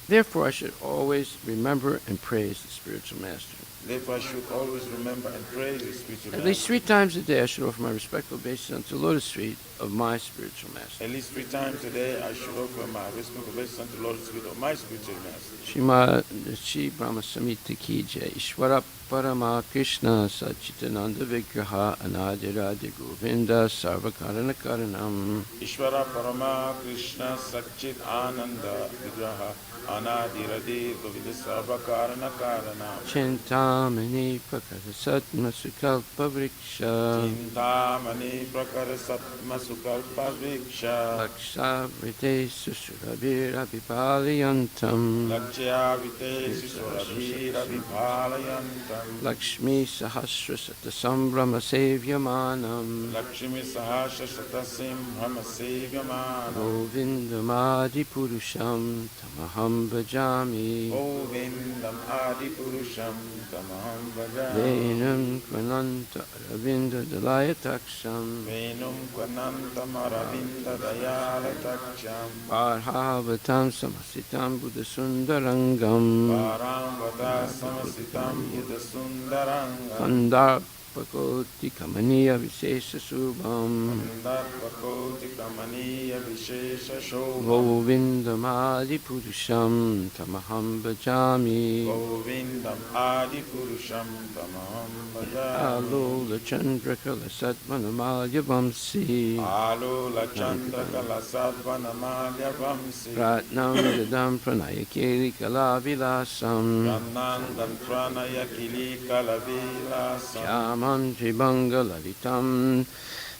Therefore, I should always remember and praise the spiritual master. Therefore, I should always remember and praise the spiritual At master. least 3 times a day, I should offer my respectful obeisance unto the lotus feet of my spiritual master. At least 3 times a day, I should offer my respectful obeisance unto the lotus feet of my spiritual master. Shri Brahma Samhita ki jai. Ishvara Parama Krishna Sachitananda Vigraha Anadiradi Govinda Sarvakarana Karanam. Ishvara Parama Krishna Satchit Ananda Vigraha Anadiradi Govinda Sarvakarana Karana. Chintamani Prakara Satma Sukalpa Vriksha. Chintamani Prakara Satma Sukalpa Vriksha. Laksha Vrite Susurabhira Vipalayantam. Lakshya Vite Sisurabhira Vipalayantam. Lakshmi Sahasra Satasambrama Sevyamanam. Lakshmi Sahasra Satasim Brahma Sevyamana. Govindamadi Purusham Tamaham Bhajami. Govindam Adi Purusham Tamaham Bhajami. Venam Kvananta Ravinda Dalayataksam. Venum Kvanantam Aravinda Dayalataksham. Parhavatam Samasitam Buddha Sundarangam. Paramvata Samasitam Yudha Sundaranga. Kandarpakoti Kamaniya Vishesha Subham. Kandarpakoti Kamaniya Vishesha Shobham. Govindamadi Purusham Tamaham Bhajami. Govindam Adi Purusham Tamaham Bhajami. Alola Chandrakala Satmanamalya Vamsi. Alola Chandrakala Sadvanamalya Vamsi. Ratnam Dadam Pranayakeli Kalavilasam. Pranandam Pranaya Kili Kalavilasam. Syamam Tribanga Lalitam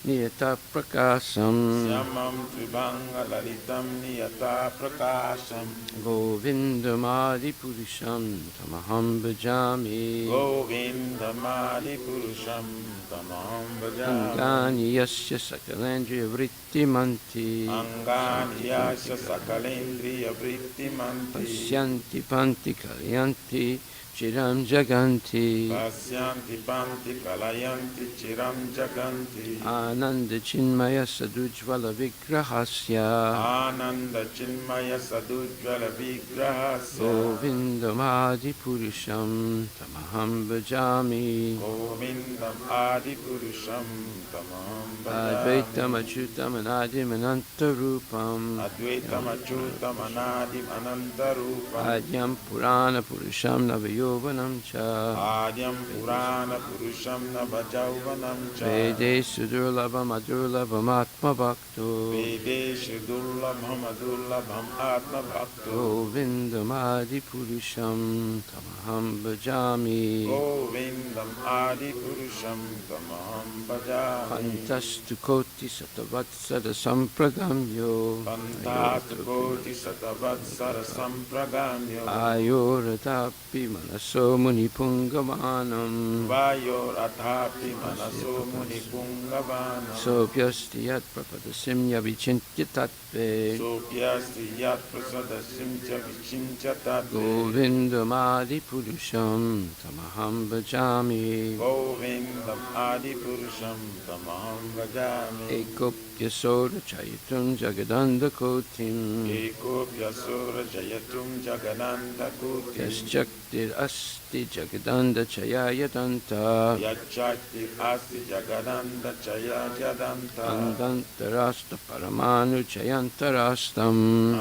Niyata Prakasam. Syamam Tribanga Lalitam Niyata Prakasham. Govindamadi Purusham Tamaham Bhajami. Govindamadi Purusham Tamaham Bhajami. Angani Yasya Sakalendriya Vritti Manti. Angani Yasya Sakalendriya Vritti Manti. Pasyanti Panti Kalyanti Chiram Jaganti. Pasyanti Panti Kalayanti Chiram Jaganti. Ananda Chinmaya Sadujvala Vigrahasya. Ananda Chinmaya Sadujvala Vigrahasya. Govindamadi Purusham Tamaham Bhajami. Govindam Adi Purusham Tamaham Bhajami. Advaitam Achyutam Anadim Anantarupam. Advaitam Achyutam Anadim Anantarupam. Adyam Purana Purusham Navayo yovanam cha. Adyam Purana Purusham Navajauvanam cha. Vede sudurlabham adurlabham atma bhakto. Vedeshu Durlabham Adurlabham Atma Bhakto. Govindam adi purusham tamaham bhajami. Govindam Adi Purusham Tamaham Bhajami. Pantastu koti satavatsara sampragamyo. Pantastu Koti Satavatsara Sampragamyo. Ayoratapi manaso munipungamanam. Vayo Rathapi Manaso Muni Pungavanam. Sopyasti yat prapadasimya vichintya tatve. Sopyasti Yat Prasadasim Cha Vichincha Tatve. Govindam adi purusham tamaham bhajami. Govindam Adi Purusham Tamaham Bhajami. Ekopya sora chayitum jagadanda kotim. Ekopya Sura Jayatum Jagananda Kuti. Yaschaktir asti jagadanda chayaya danta. Yachakti Asti Jagananda Chaya Jadanta. Andantarasta paramanu chayantarastam.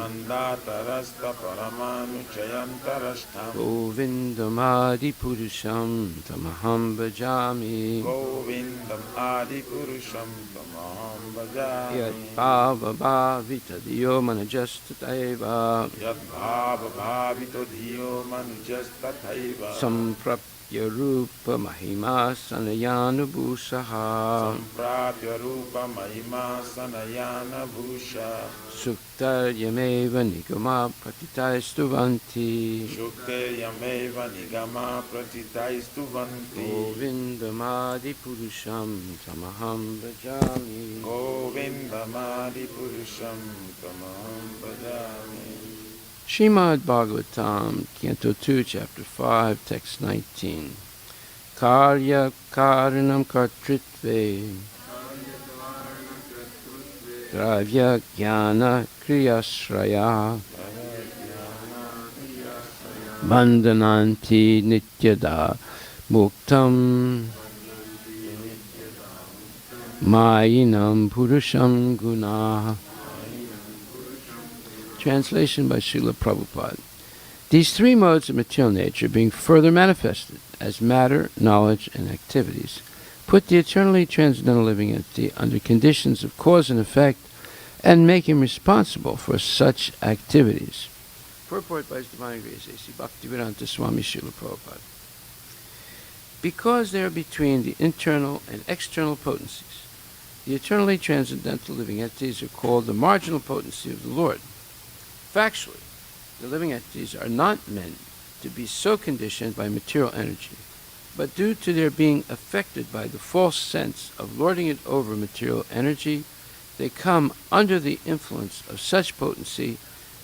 Andatarasta Paramanu Chayantarashtam. Govindam adi purusham tamaham bhajami. Govindam Adi Purusham Tamaham Yat Bhajami. bhava bhavita diyo manajastataiva. Yad Bhava Bhavito Dhiyo Manujastathaiva. Samprapya rupa mahima sanayanubhusaha. Samprapya Rupa Mahima Sanayana Bhusha. Suktaryameva nigama pratitaistuvanti. Shukte Yameva Nigama Pratitaistuvanti. Govindamadi purusham tamaham bhajami. Govindamadi Purusham Tamaham Bhajami. Srimad Bhagavatam, Canto 2, Chapter 5, Text 19. Karya karanam kartritve. Dravya jnana kriyasraya. Bandhananti nityada muktam. Mayinam purusham guna. Translation by Srila Prabhupada. These three modes of material nature being further manifested as matter, knowledge, and activities, put the eternally transcendental living entity under conditions of cause and effect and make him responsible for such activities. Purport by His Divine Grace A.C. Bhaktivedanta Swami Srila Prabhupada. Because they are between the internal and external potencies, the eternally transcendental living entities are called the marginal potency of the Lord. Factually, the living entities are not meant to be so conditioned by material energy, but due to their being affected by the false sense of lording it over material energy, they come under the influence of such potency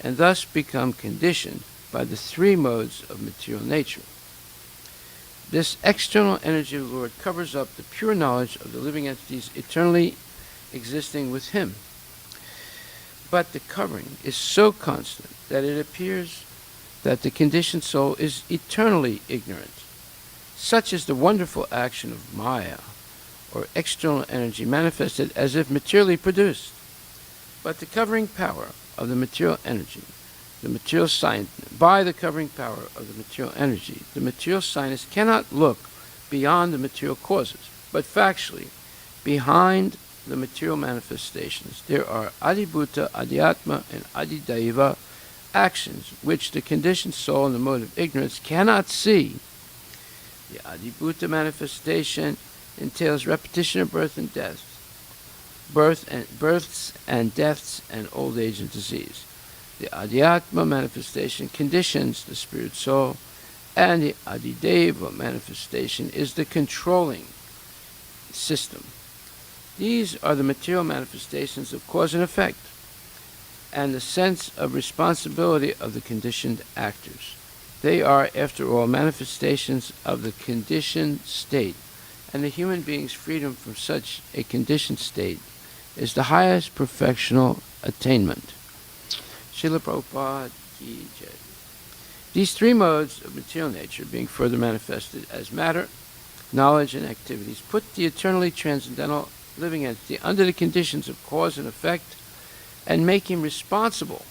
and thus become conditioned by the three modes of material nature. This external energy of the Lord covers up the pure knowledge of the living entities eternally existing with Him. But the covering is so constant that it appears that the conditioned soul is eternally ignorant. Such is the wonderful action of Maya, or external energy manifested as if materially produced. But the covering power of the material energy, the material science, by the covering power of the material energy, the material scientist cannot look beyond the material causes, but factually, behind the material manifestations, there are adibhuta, adhyatma, and adidaiva actions which the conditioned soul in the mode of ignorance cannot see. The adibhuta manifestation entails repetition of birth and death, births and deaths, and old age and disease. The adhyatma manifestation conditions the spirit soul, and the adidaiva manifestation is the controlling system. These are the material manifestations of cause and effect, and the sense of responsibility of the conditioned actors. They are, after all, manifestations of the conditioned state, and the human being's freedom from such a conditioned state is the highest perfectional attainment. Srila Prabhupada Ki Jai. These three modes of material nature being further manifested as matter, knowledge, and activities put the eternally transcendental living entity under the conditions of cause and effect and make him responsible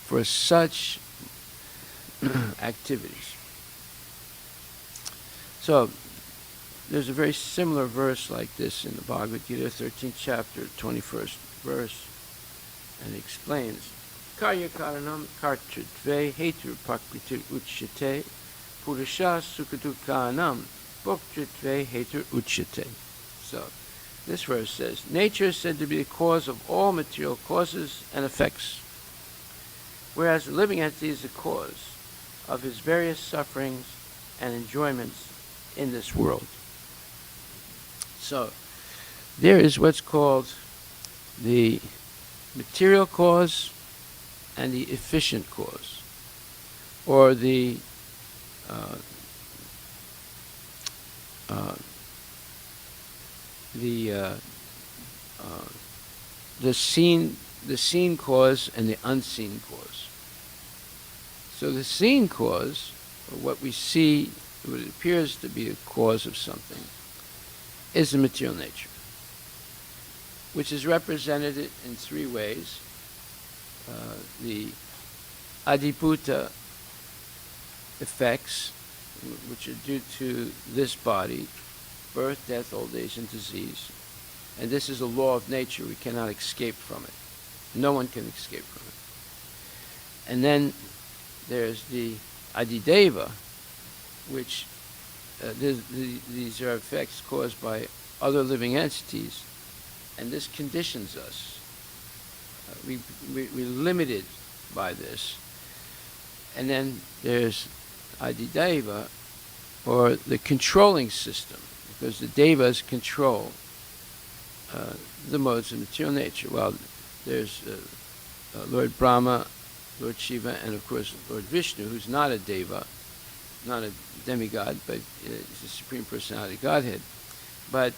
for such activities. So there's a very similar verse like this in the Bhagavad Gita, 13th chapter, 21st verse, and it explains, Karya karanam kartritve hetur prakritir uchyate purusha sukadukkanam bhoktritve hetur uchyate. So this verse says, nature is said to be the cause of all material causes and effects, whereas the living entity is the cause of his various sufferings and enjoyments in this world. So there is what's called the material cause and the efficient cause, or the seen cause and the unseen cause. So the seen cause, or what we see, what appears to be a cause of something, is the material nature, which is represented in three ways. The adibhuta effects, which are due to this body, birth, death, old age, and disease. And this is a law of nature. We cannot escape from it. No one can escape from it. And then there's the adideva, which these are effects caused by other living entities, and this conditions us. We're limited by this. And then there's adideva, or the controlling system, because the devas control the modes of material nature. Well, there's Lord Brahma, Lord Shiva, and of course Lord Vishnu, who's not a deva, not a demigod, but is the Supreme Personality Godhead. But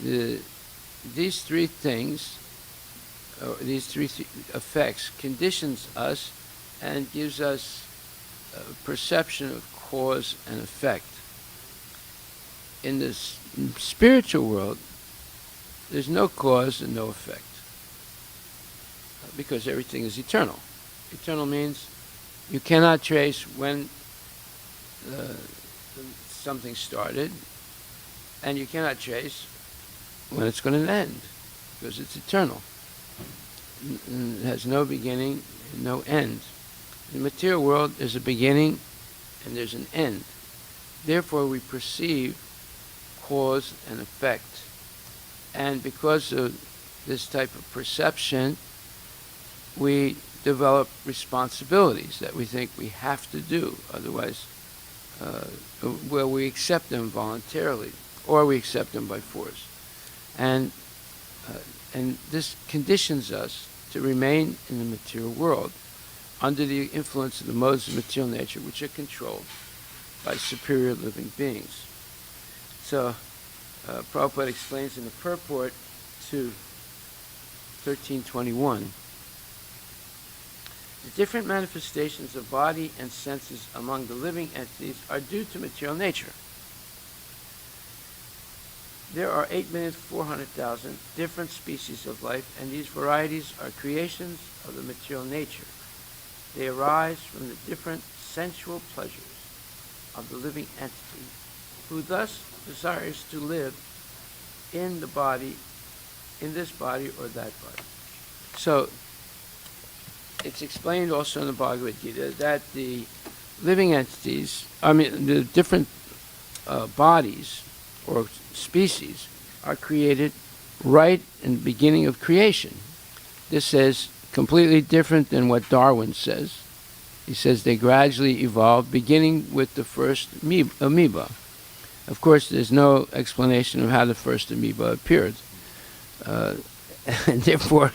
these three things, these three effects, conditions us and gives us a perception of cause and effect. In this spiritual world, there's no cause and no effect, because everything is eternal. Eternal means you cannot trace when something started, and you cannot trace when it's going to end, because it's eternal. It has no beginning and no end. In the material world, there's a beginning and there's an end. Therefore, we perceive cause and effect. And because of this type of perception, we develop responsibilities that we think we have to do. Otherwise, well, we accept them voluntarily, or we accept them by force. And this conditions us to remain in the material world under the influence of the modes of material nature, which are controlled by superior living beings. So Prabhupada explains in the purport to 1321, the different manifestations of body and senses among the living entities are due to material nature. There are 8,400,000 different species of life, and these varieties are creations of the material nature. They arise from the different sensual pleasures of the living entity, who thus desires to live in the body, in this body or that body. So, it's explained also in the Bhagavad Gita that the living entities, the different bodies or species are created right in the beginning of creation. This is completely different than what Darwin says. He says they gradually evolve, beginning with the first amoeba. Of course, there's no explanation of how the first amoeba appeared. And therefore,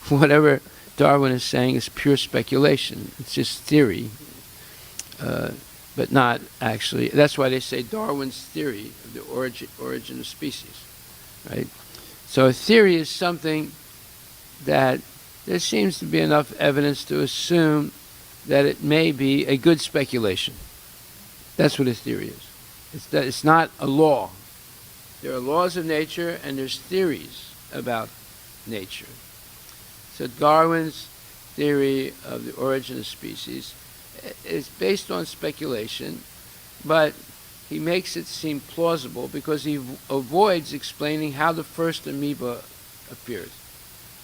whatever Darwin is saying is pure speculation. It's just theory, but not actually. That's why they say Darwin's theory of the origin of species, right? So a theory is something that there seems to be enough evidence to assume that it may be a good speculation. That's what a theory is. It's not a law. There are laws of nature and there's theories about nature. So Darwin's theory of the origin of species is based on speculation, but he makes it seem plausible because he avoids explaining how the first amoeba appeared,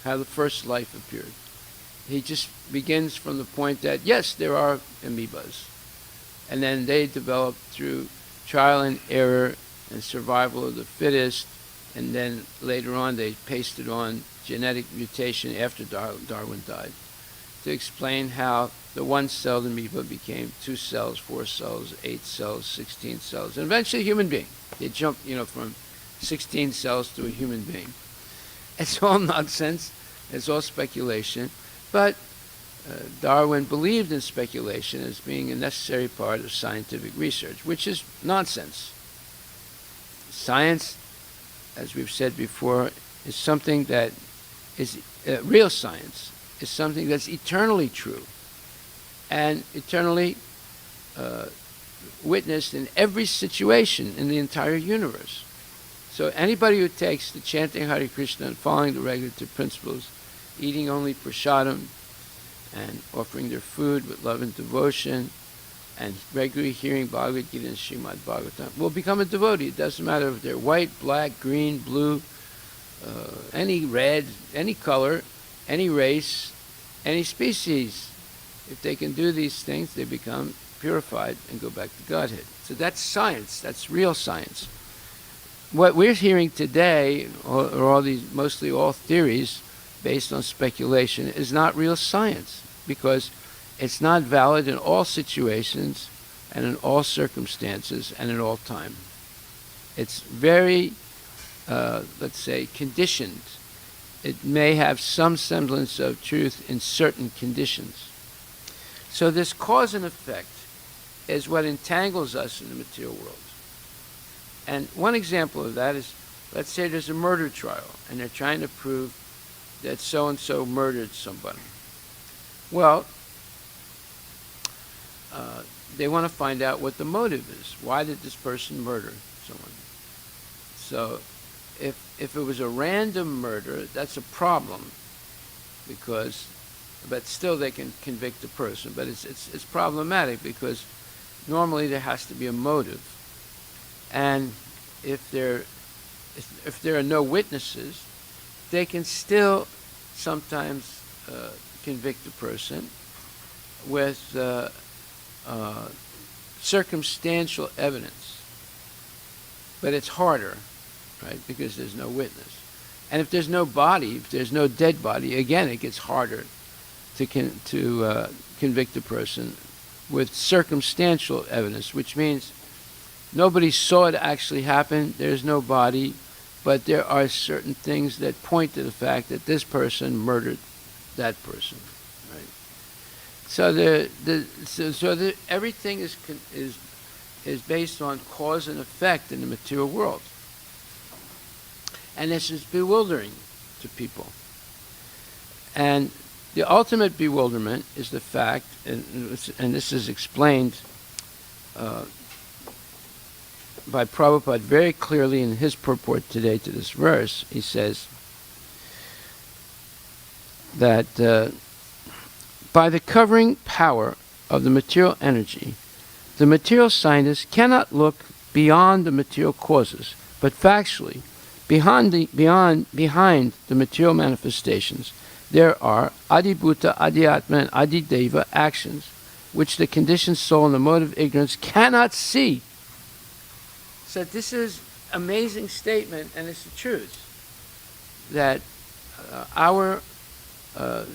how the first life appeared. He just begins from the point that, yes, there are amoebas. And then they develop through trial and error and survival of the fittest, and then later on they pasted on genetic mutation after Darwin died to explain how the one-celled amoeba became 2 cells, 4 cells, 8 cells, 16 cells, and eventually a human being. They jump, from 16 cells to a human being. It's all nonsense. It's all speculation. But Darwin believed in speculation as being a necessary part of scientific research, which is nonsense. Science, as we've said before, is something that is real science, is something that's eternally true and eternally witnessed in every situation in the entire universe. So anybody who takes the chanting Hare Krishna and following the regulative principles, eating only prasadam, and offering their food with love and devotion, and regularly hearing Bhagavad Gita and Srimad Bhagavatam, will become a devotee. It doesn't matter if they're white, black, green, blue, any red, any color, any race, any species. If they can do these things, they become purified and go back to Godhead. So that's science. That's real science. What we're hearing today are all these, mostly all theories based on speculation, is not real science, because it's not valid in all situations and in all circumstances and in all time. It's very, let's say, conditioned. It may have some semblance of truth in certain conditions. So this cause and effect is what entangles us in the material world. And one example of that is, let's say there's a murder trial, and they're trying to prove that so-and-so murdered somebody. Well, they want to find out what the motive is. Why did this person murder someone? So if it was a random murder, that's a problem, but still they can convict the person. But it's problematic because normally there has to be a motive. And if there are no witnesses, they can still sometimes convict a person with circumstantial evidence. But it's harder, right, because there's no witness. And if there's no body, if there's no dead body, again, it gets harder to convict a person with circumstantial evidence, which means nobody saw it actually happen, there's no body, but there are certain things that point to the fact that this person murdered that person, right? So everything is based on cause and effect in the material world, and this is bewildering to people. And the ultimate bewilderment is the fact, and this is explained by Prabhupada very clearly in his purport today to this verse. He says that by the covering power of the material energy, the material scientist cannot look beyond the material causes, but factually, behind the material manifestations, there are Adibhuta, Adiatma, and Adideva actions, which the conditioned soul and the mode of ignorance cannot see. So this is an amazing statement, and it's the truth, that our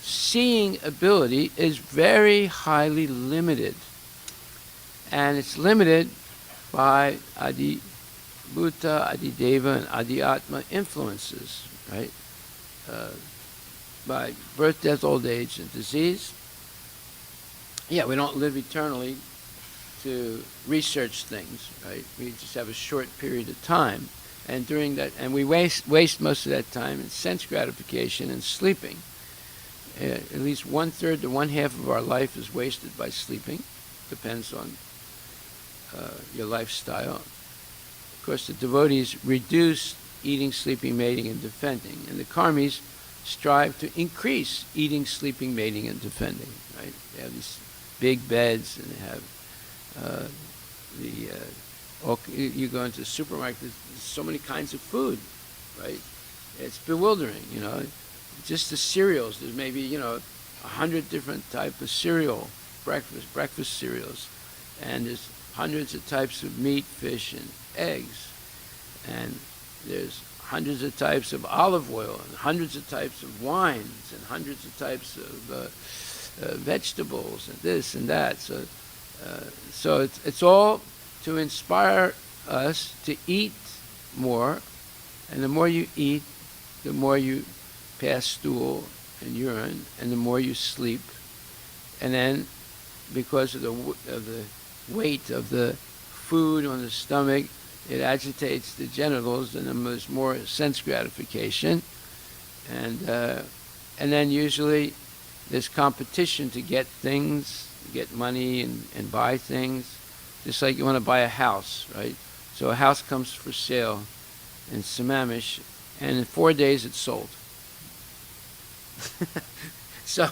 seeing ability is very highly limited. And it's limited by Adi Bhuta, Adi Deva, and Adi Atma influences, right? By birth, death, old age, and disease. Yeah, we don't live eternally to research things, right? We just have a short period of time. And during that, and we waste most of that time in sense gratification and sleeping. At least 1/3 to 1/2 of our life is wasted by sleeping. Depends on your lifestyle. Of course, the devotees reduce eating, sleeping, mating, and defending. And the karmis strive to increase eating, sleeping, mating, and defending, right? They have these big beds, and they have the Or you go into the supermarket, there's so many kinds of food, right? It's bewildering, Just the cereals, there's maybe, 100 different types of cereal, breakfast cereals. And there's hundreds of types of meat, fish, and eggs. And there's hundreds of types of olive oil, and hundreds of types of wines, and hundreds of types of vegetables, and this and that. So it's all to inspire us to eat more, and the more you eat, the more you pass stool and urine, and the more you sleep, and then because of the weight of the food on the stomach, it agitates the genitals, and then there's more sense gratification, and then usually there's competition to get things, get money, and buy things. Just like you want to buy a house, right? So a house comes for sale in Sammamish, and in 4 days it's sold. So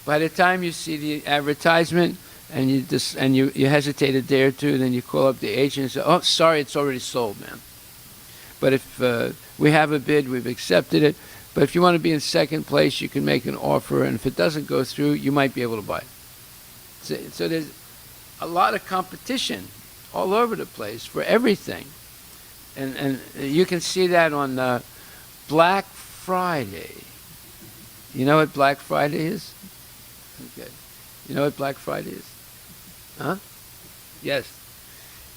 by the time you see the advertisement and you hesitate a day or two, then you call up the agent and say, "Oh, sorry, it's already sold, man. But if we have a bid, we've accepted it. But if you want to be in second place, you can make an offer, and if it doesn't go through, you might be able to buy it." So there's a lot of competition all over the place for everything. And you can see that on Black Friday. You know what Black Friday is? Okay. You know what Black Friday is? Huh? Yes.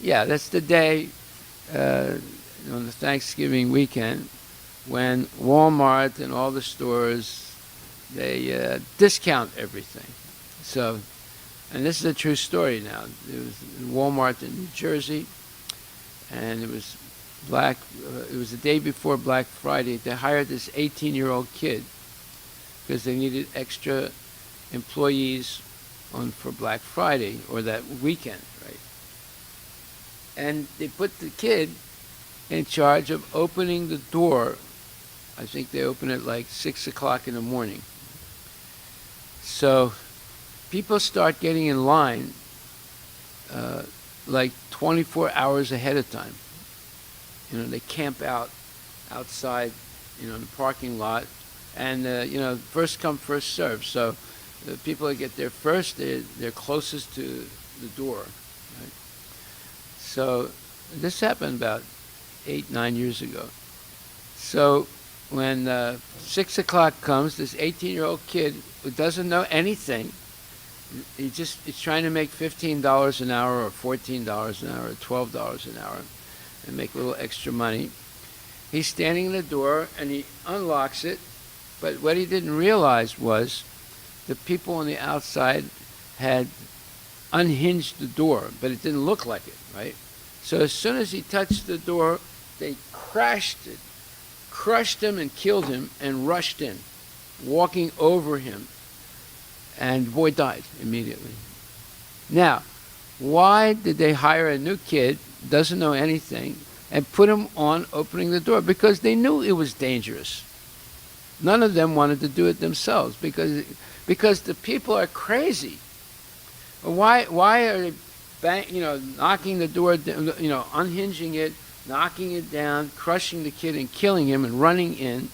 Yeah, that's the day on the Thanksgiving weekend when Walmart and all the stores, they discount everything. So, and this is a true story now. There was Walmart in New Jersey, and it was the day before Black Friday. They hired this 18-year-old kid because they needed extra employees for Black Friday or that weekend, right? And they put the kid in charge of opening the door. I think they open at like 6 o'clock in the morning. So people start getting in line like 24 hours ahead of time. They camp outside, in the parking lot, and first come, first serve. So the people that get there first, they're closest to the door. Right? So this happened about 8-9 years ago. So when 6 o'clock comes, this 18-year-old kid who doesn't know anything, he's trying to make $15 an hour or $14 an hour or $12 an hour and make a little extra money. He's standing in the door and he unlocks it, but what he didn't realize was the people on the outside had unhinged the door, but it didn't look like it, right? So as soon as he touched the door, they crushed him and killed him and rushed in, walking over him, and the boy died immediately. Now, why did they hire a new kid, doesn't know anything, and put him on opening the door? Because they knew it was dangerous. None of them wanted to do it themselves because the people are crazy. Why are they knocking the door, unhinging it, knocking it down, crushing the kid and killing him and running in?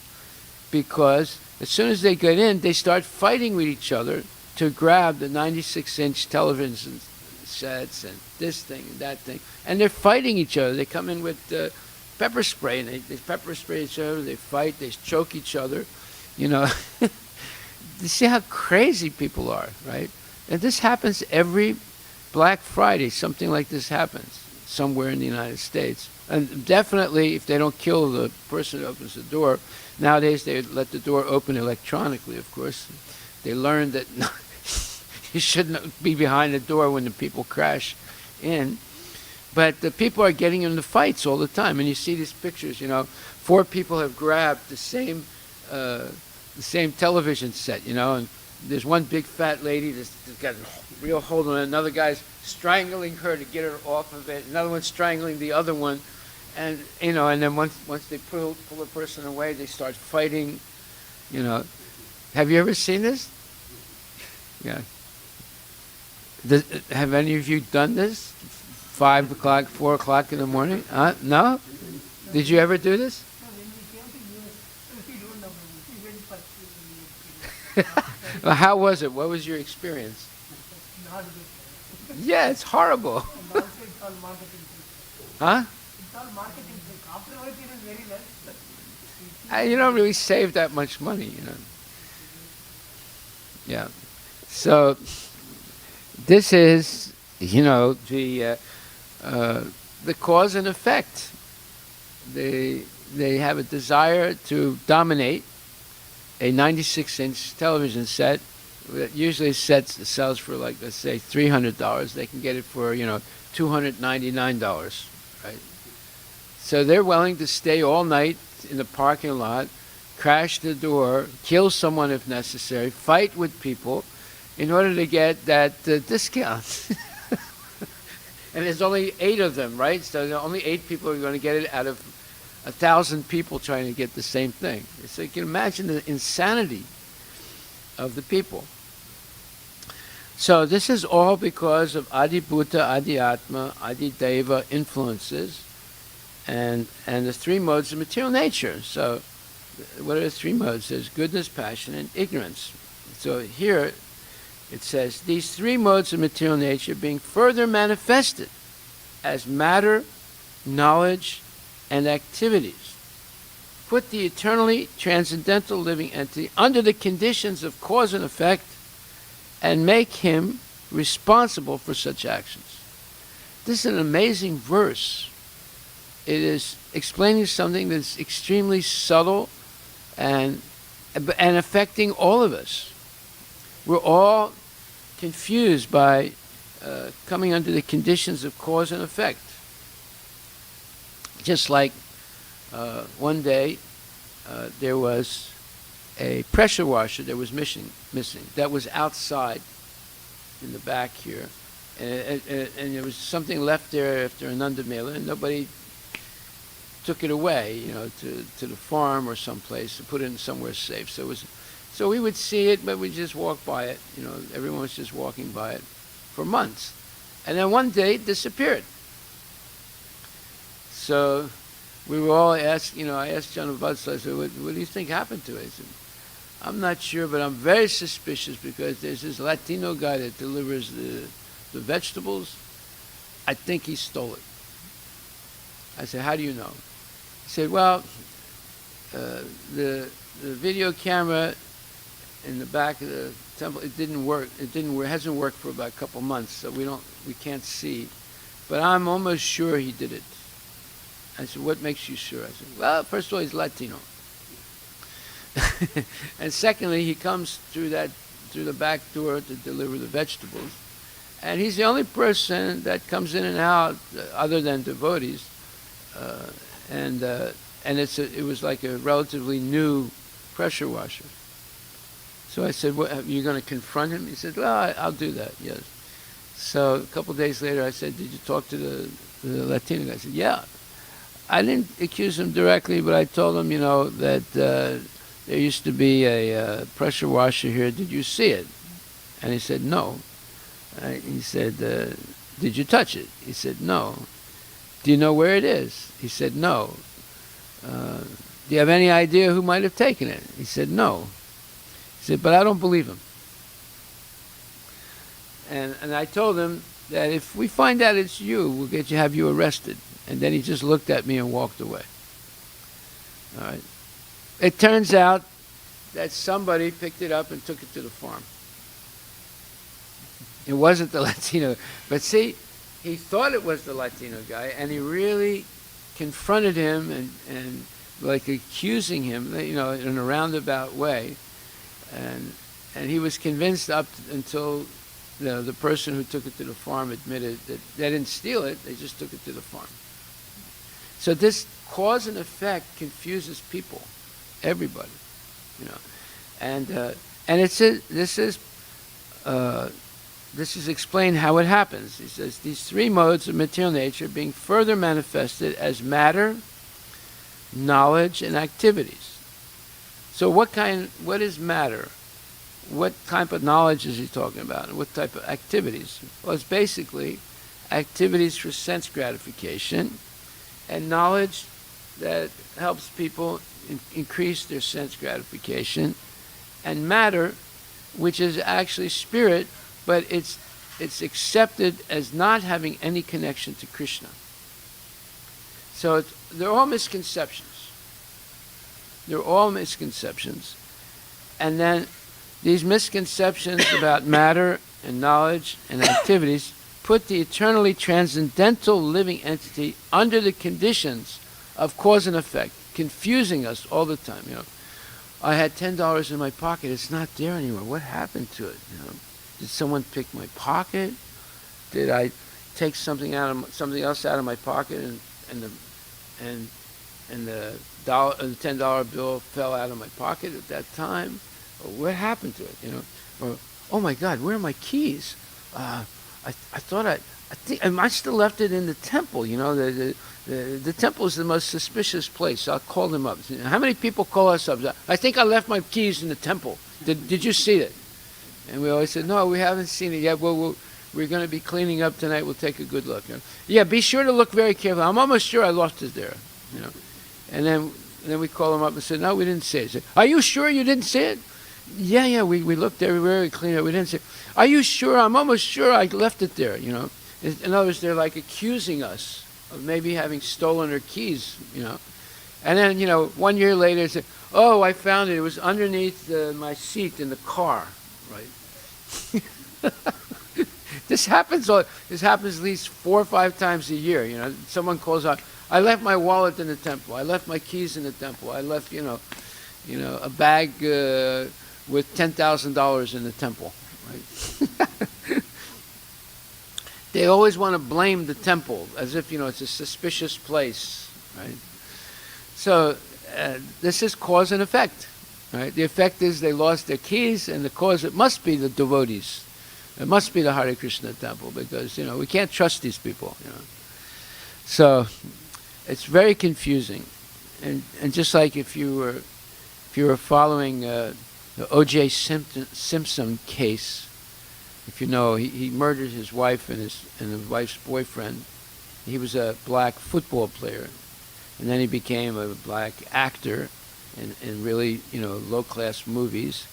Because as soon as they get in, they start fighting with each other to grab the 96-inch television sets and this thing and that thing. And they're fighting each other. They come in with pepper spray, and they pepper spray each other. They fight. They choke each other. You see how crazy people are, right? And this happens every Black Friday. Something like this happens somewhere in the United States. And definitely, if they don't kill the person who opens the door, nowadays they let the door open electronically, of course. They learned that you shouldn't be behind the door when the people crash in. But the people are getting into fights all the time. And you see these pictures, 4 people have grabbed the same television set, and there's one big fat lady that's got a real hold on it. Another guy's strangling her to get her off of it. Another one's strangling the other one. And, and then once they pull a person away, they start fighting, Have you ever seen this? Yeah. Have any of you done this? 5 o'clock, 4 o'clock in the morning? No? Did you ever do this? Well, how was it? What was your experience? Yeah, it's horrible. Huh? You don't really save that much money, you know. Yeah. So this is, you know, the cause and effect. They have a desire to dominate a 96-inch television set that usually sells for, like, let's say $300. They can get it for, you know, $299, right? So they're willing to stay all night in the parking lot, crash the door, kill someone if necessary, fight with people in order to get that discount. And there's only 8 of them, right? So there are only 8 people who are going to get it out of 1,000 people trying to get the same thing. So you can imagine the insanity of the people. So this is all because of Adi Bhuta, Adi Atma, Adi Deva influences and the 3 modes of material nature. So what are the 3 modes? There's goodness, passion, and ignorance. So here it says, these 3 modes of material nature being further manifested as matter, knowledge, and activities, put the eternally transcendental living entity under the conditions of cause and effect and make him responsible for such actions. This is an amazing verse. It is explaining something that's extremely subtle and affecting all of us. We're all confused by coming under the conditions of cause and effect. Just like one day there was a pressure washer that was missing. That was outside in the back here. And there was something left there after an undermailer, and nobody took it away, you know, to the farm or someplace to put it in somewhere safe. So we would see it, but we just walk by it. You know, everyone was just walking by it for months. And then one day it disappeared. So we were all asked, you know, I asked John Butler, I said, what do you think happened to it? He said, I'm not sure, but I'm very suspicious because there's this Latino guy that delivers the vegetables. I think he stole it. I said, how do you know? He said, well, the video camera in the back of the temple, it didn't work. It hasn't worked for about a couple months, so we can't see. But I'm almost sure he did it. I said, what makes you sure? I said, well, first of all, he's Latino. And secondly, he comes through the back door to deliver the vegetables. And he's the only person that comes in and out, other than devotees. And it was like a relatively new pressure washer. So I said, what, are you going to confront him? He said, well, I'll do that, yes. So a couple of days later, I said, did you talk to the Latino guy? I said, yeah. I didn't accuse him directly, but I told him, you know, that there used to be a pressure washer here. Did you see it? And he said, no. He said, did you touch it? He said, no. Do you know where it is? He said, no. Do you have any idea who might have taken it? He said, no. He said, but I don't believe him. And I told him that if we find out it's you, we'll have you arrested. And then he just looked at me and walked away. All right. It turns out that somebody picked it up and took it to the farm. It wasn't the Latino. But see, he thought it was the Latino guy, and he really confronted him and like accusing him, you know, in a roundabout way. And he was convinced up until the person who took it to the farm admitted that they didn't steal it, they just took it to the farm. So this cause and effect confuses people, everybody, you know. And this is explained how it happens. He says, these 3 modes of material nature being further manifested as matter, knowledge, and activities. So what is matter? What type of knowledge is he talking about? And what type of activities? Well, it's basically activities for sense gratification, and knowledge that helps people increase their sense gratification, and matter, which is actually spirit, but it's accepted as not having any connection to Krishna. So they're all misconceptions. They're all misconceptions. And then these misconceptions about matter and knowledge and activities put the eternally transcendental living entity under the conditions of cause and effect, confusing us all the time. I had $10 in my pocket. It's not there anymore. What happened to it? Did someone pick my pocket? Did I take something else out of my pocket, and the $10 bill fell out of my pocket at that time? Or what happened to it? Or, oh my God, where are my keys? I think I still left it in the temple. The temple is the most suspicious place. I'll call them up. How many people call us up? I think I left my keys in the temple. Did you see it? And we always said, no, we haven't seen it yet. Well, we're going to be cleaning up tonight. We'll take a good look. Yeah, be sure to look very carefully. I'm almost sure I lost it there. And then we call them up and said, no, we didn't see it. Said, are you sure you didn't see it? Yeah, we looked everywhere, we cleaned it, we didn't see it. Are you sure? I'm almost sure I left it there, In other words, they're like accusing us of maybe having stolen their keys, And then, 1 year later, they say, oh, I found it. It was underneath my seat in the car, right? This happens at least 4 or 5 times a year, Someone calls out, I left my wallet in the temple. I left my keys in the temple. I left, a bag with $10,000 in the temple, right? They always want to blame the temple as if, it's a suspicious place, right? So this is cause and effect, right? The effect is they lost their keys, and the cause, it must be the devotees. It must be the Hare Krishna temple, because, we can't trust these people, So it's very confusing. And just like if you were following the O.J. Simpson case, if he murdered his wife and his wife's boyfriend. He was a black football player, and then he became a black actor in really low-class movies,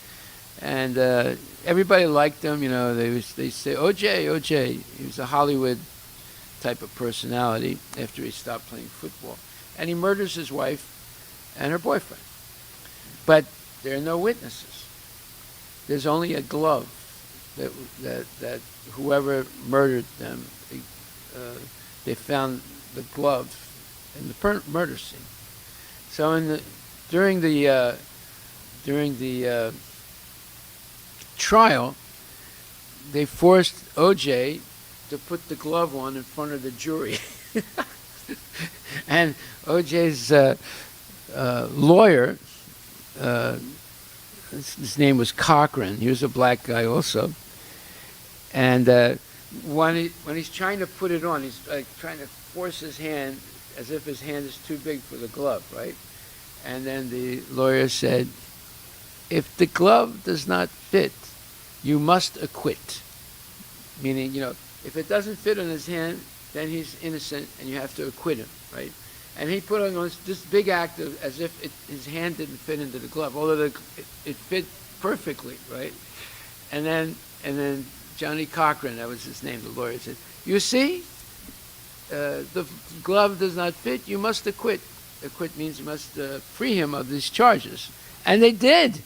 and everybody liked him. They say O.J. He was a Hollywood type of personality after he stopped playing football, and he murders his wife and her boyfriend. But there are no witnesses. There's only a glove that whoever murdered them, they found the glove in the murder scene. So during the trial, they forced O.J. to put the glove on in front of the jury. And O.J.'s lawyer, his name was Cochran. He was a black guy also. And when he's trying to put it on, he's trying to force his hand as if his hand is too big for the glove, right? And then the lawyer said, if the glove does not fit, you must acquit. Meaning, if it doesn't fit on his hand, then he's innocent and you have to acquit him, right? And he put on this big act as if his hand didn't fit into the glove, although it fit perfectly, right? And then Johnny Cochran, that was his name, the lawyer, said, you see, the glove does not fit, you must acquit. Acquit means you must free him of these charges. And they did,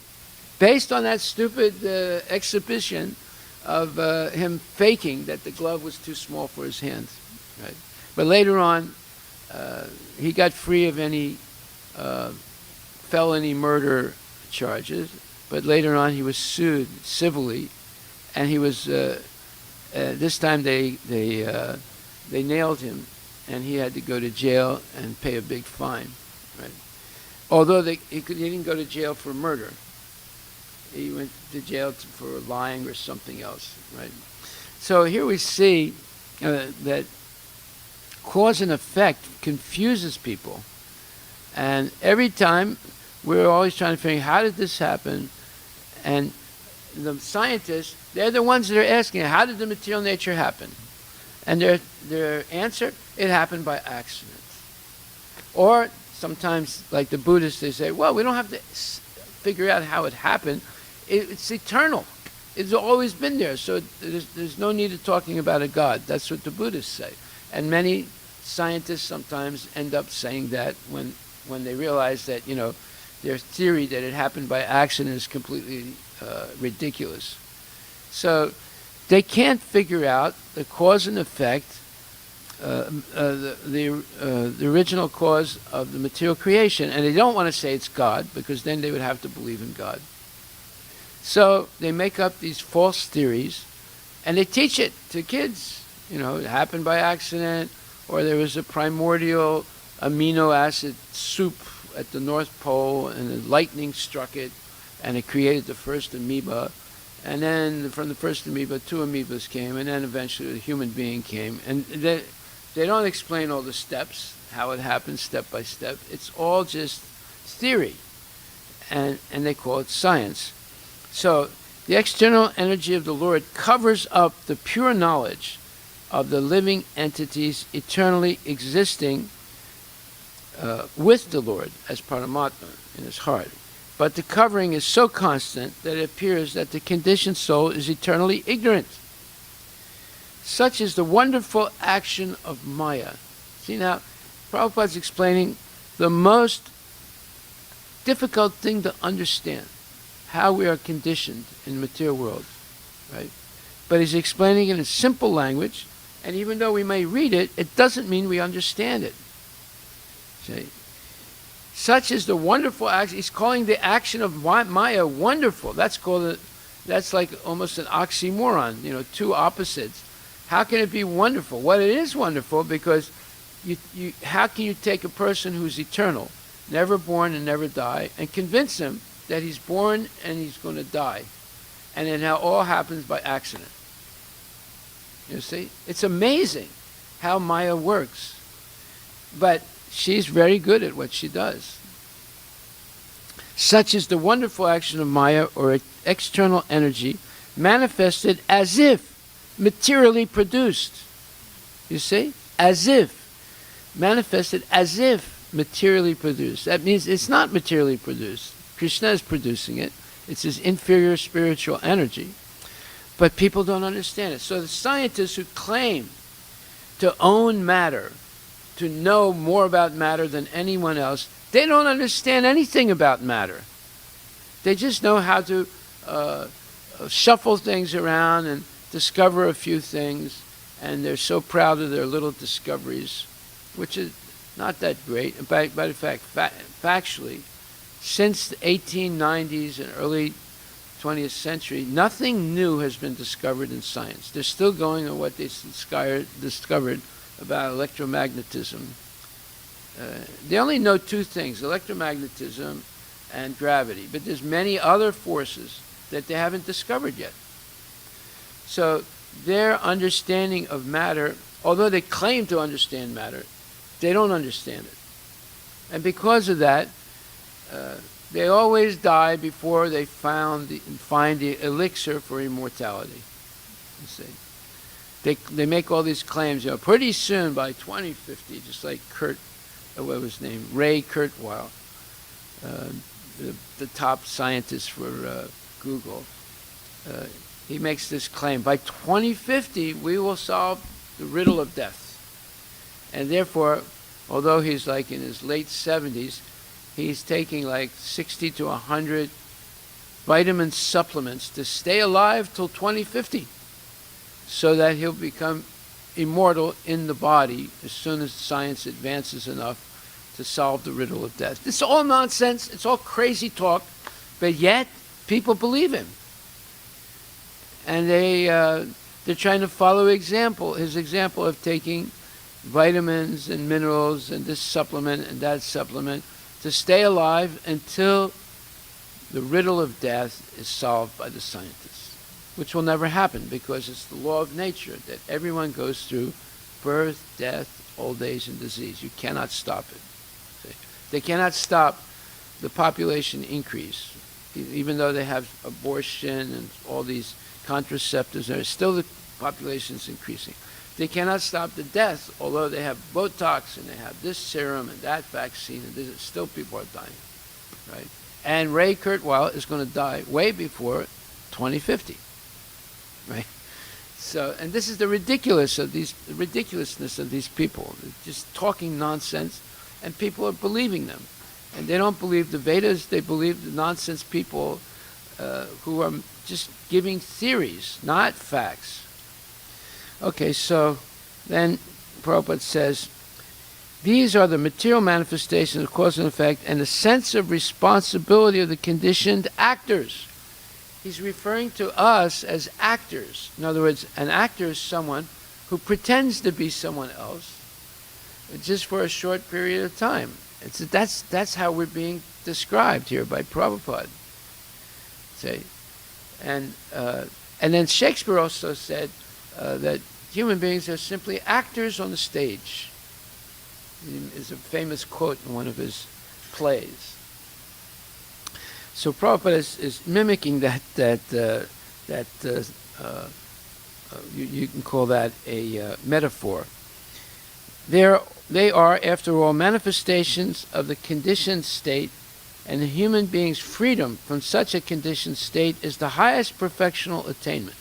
based on that stupid exhibition of him faking that the glove was too small for his hands. Right? But later on, he got free of any felony murder charges, but later on he was sued civilly, and he was, this time they nailed him, and he had to go to jail and pay a big fine. Right? Although he didn't go to jail for murder. He went to jail for lying or something else, right? So here we see that cause and effect confuses people. And every time we're always trying to figure out, how did this happen? And the scientists, they're the ones that are asking, how did the material nature happen? And their answer, it happened by accident. Or sometimes, like the Buddhists, they say, well, we don't have to figure out how it happened. It's eternal. It's always been there, so there's no need of talking about a God. That's what the Buddhists say. And many scientists sometimes end up saying that when they realize that, their theory that it happened by accident is completely ridiculous. So they can't figure out the cause and effect, the original cause of the material creation. And they don't want to say it's God, because then they would have to believe in God. So they make up these false theories, and they teach it to kids. It happened by accident, or there was a primordial amino acid soup at the North Pole, and the lightning struck it, and it created the first amoeba. And then from the first amoeba, 2 amoebas came, and then eventually a human being came. And they don't explain all the steps, how it happens step by step. It's all just theory, and they call it science. So the external energy of the Lord covers up the pure knowledge of the living entities eternally existing with the Lord as Paramatma in his heart. But the covering is so constant that it appears that the conditioned soul is eternally ignorant. Such is the wonderful action of Maya. See now, Prabhupada's explaining the most difficult thing to understand, how we are conditioned in the material world, right? But he's explaining it in simple language, and even though we may read it, it doesn't mean we understand it. See? Such is the wonderful action. He's calling the action of Maya wonderful. That's like almost an oxymoron, 2 opposites. How can it be wonderful? Well, it is wonderful because how can you take a person who's eternal, never born and never die, and convince him that he's born and he's going to die, and it all happens by accident? You see, it's amazing how Maya works, but she's very good at what she does. Such is the wonderful action of Maya, or external energy, manifested as if materially produced. You see, as if manifested as if materially produced. That means it's not materially produced. Krishna is producing it. It's his inferior spiritual energy. But people don't understand it. So the scientists who claim to own matter, to know more about matter than anyone else, they don't understand anything about matter. They just know how to shuffle things around and discover a few things, and they're so proud of their little discoveries, which is not that great. But in fact, factually, since the 1890s and early 20th century, nothing new has been discovered in science. They're still going on what they discovered about electromagnetism. They only know 2 things, electromagnetism and gravity, but there's many other forces that they haven't discovered yet. So their understanding of matter, although they claim to understand matter, they don't understand it. And because of that, they always die before they find the elixir for immortality. You see, they make all these claims. Pretty soon, by 2050, just like what was his name, Ray Kurzweil, the top scientist for Google. He makes this claim: by 2050, we will solve the riddle of death. And therefore, although he's like in his late 70s, he's taking like 60 to 100 vitamin supplements to stay alive till 2050, so that he'll become immortal in the body as soon as science advances enough to solve the riddle of death. It's all nonsense. It's all crazy talk, but yet people believe him, and they're trying to follow his example of taking vitamins and minerals and this supplement and that supplement to stay alive until the riddle of death is solved by the scientists, which will never happen because it's the law of nature that everyone goes through birth, death, old age, and disease. You cannot stop it. See? They cannot stop the population increase. Even though they have abortion and all these contraceptives, still the population is increasing. They cannot stop the death, although they have Botox and they have this serum and that vaccine, and still people are dying, right? And Ray Kurzweil is going to die way before 2050, right? So, and this is the ridiculousness of these people. They're just talking nonsense, and people are believing them. And they don't believe the Vedas, they believe the nonsense people who are just giving theories, not facts. Okay, so then Prabhupada says, these are the material manifestations of cause and effect and the sense of responsibility of the conditioned actors. He's referring to us as actors. In other words, an actor is someone who pretends to be someone else just for a short period of time. That's how we're being described here by Prabhupada. See? And then Shakespeare also said that human beings are simply actors on the stage. Is a famous quote in one of his plays. So Prabhupada is mimicking that you can call that a metaphor. They are, after all, manifestations of the conditioned state, and the human being's freedom from such a conditioned state is the highest perfectional attainment.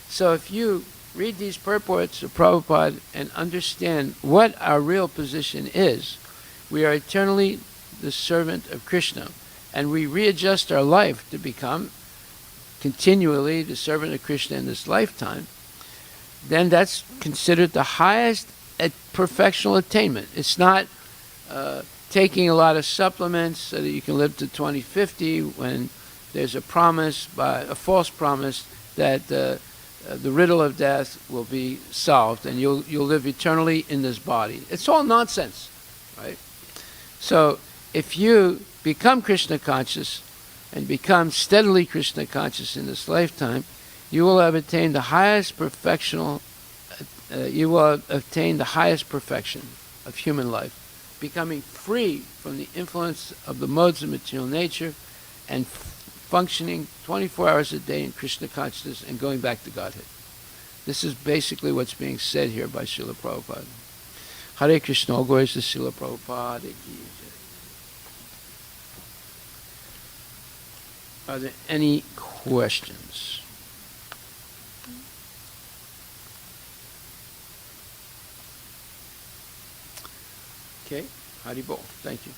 So if you read these purports of Prabhupada and understand what our real position is, we are eternally the servant of Krishna, and we readjust our life to become continually the servant of Krishna in this lifetime, then that's considered the highest perfectional attainment. It's not taking a lot of supplements so that you can live to 2050 when there's a promise, a false promise, that the riddle of death will be solved and you'll live eternally in this body. It's all nonsense, right? So if you become Krishna conscious and become steadily Krishna conscious in this lifetime, you will have attained the highest perfection of human life, becoming free from the influence of the modes of material nature and functioning 24 hours a day in Krishna consciousness and going back to Godhead. This is basically what's being said here by Srila Prabhupada. Hare Krishna, all glories to Srila Prabhupada ki jai. Are there any questions? Okay, Hari Bol. Thank you.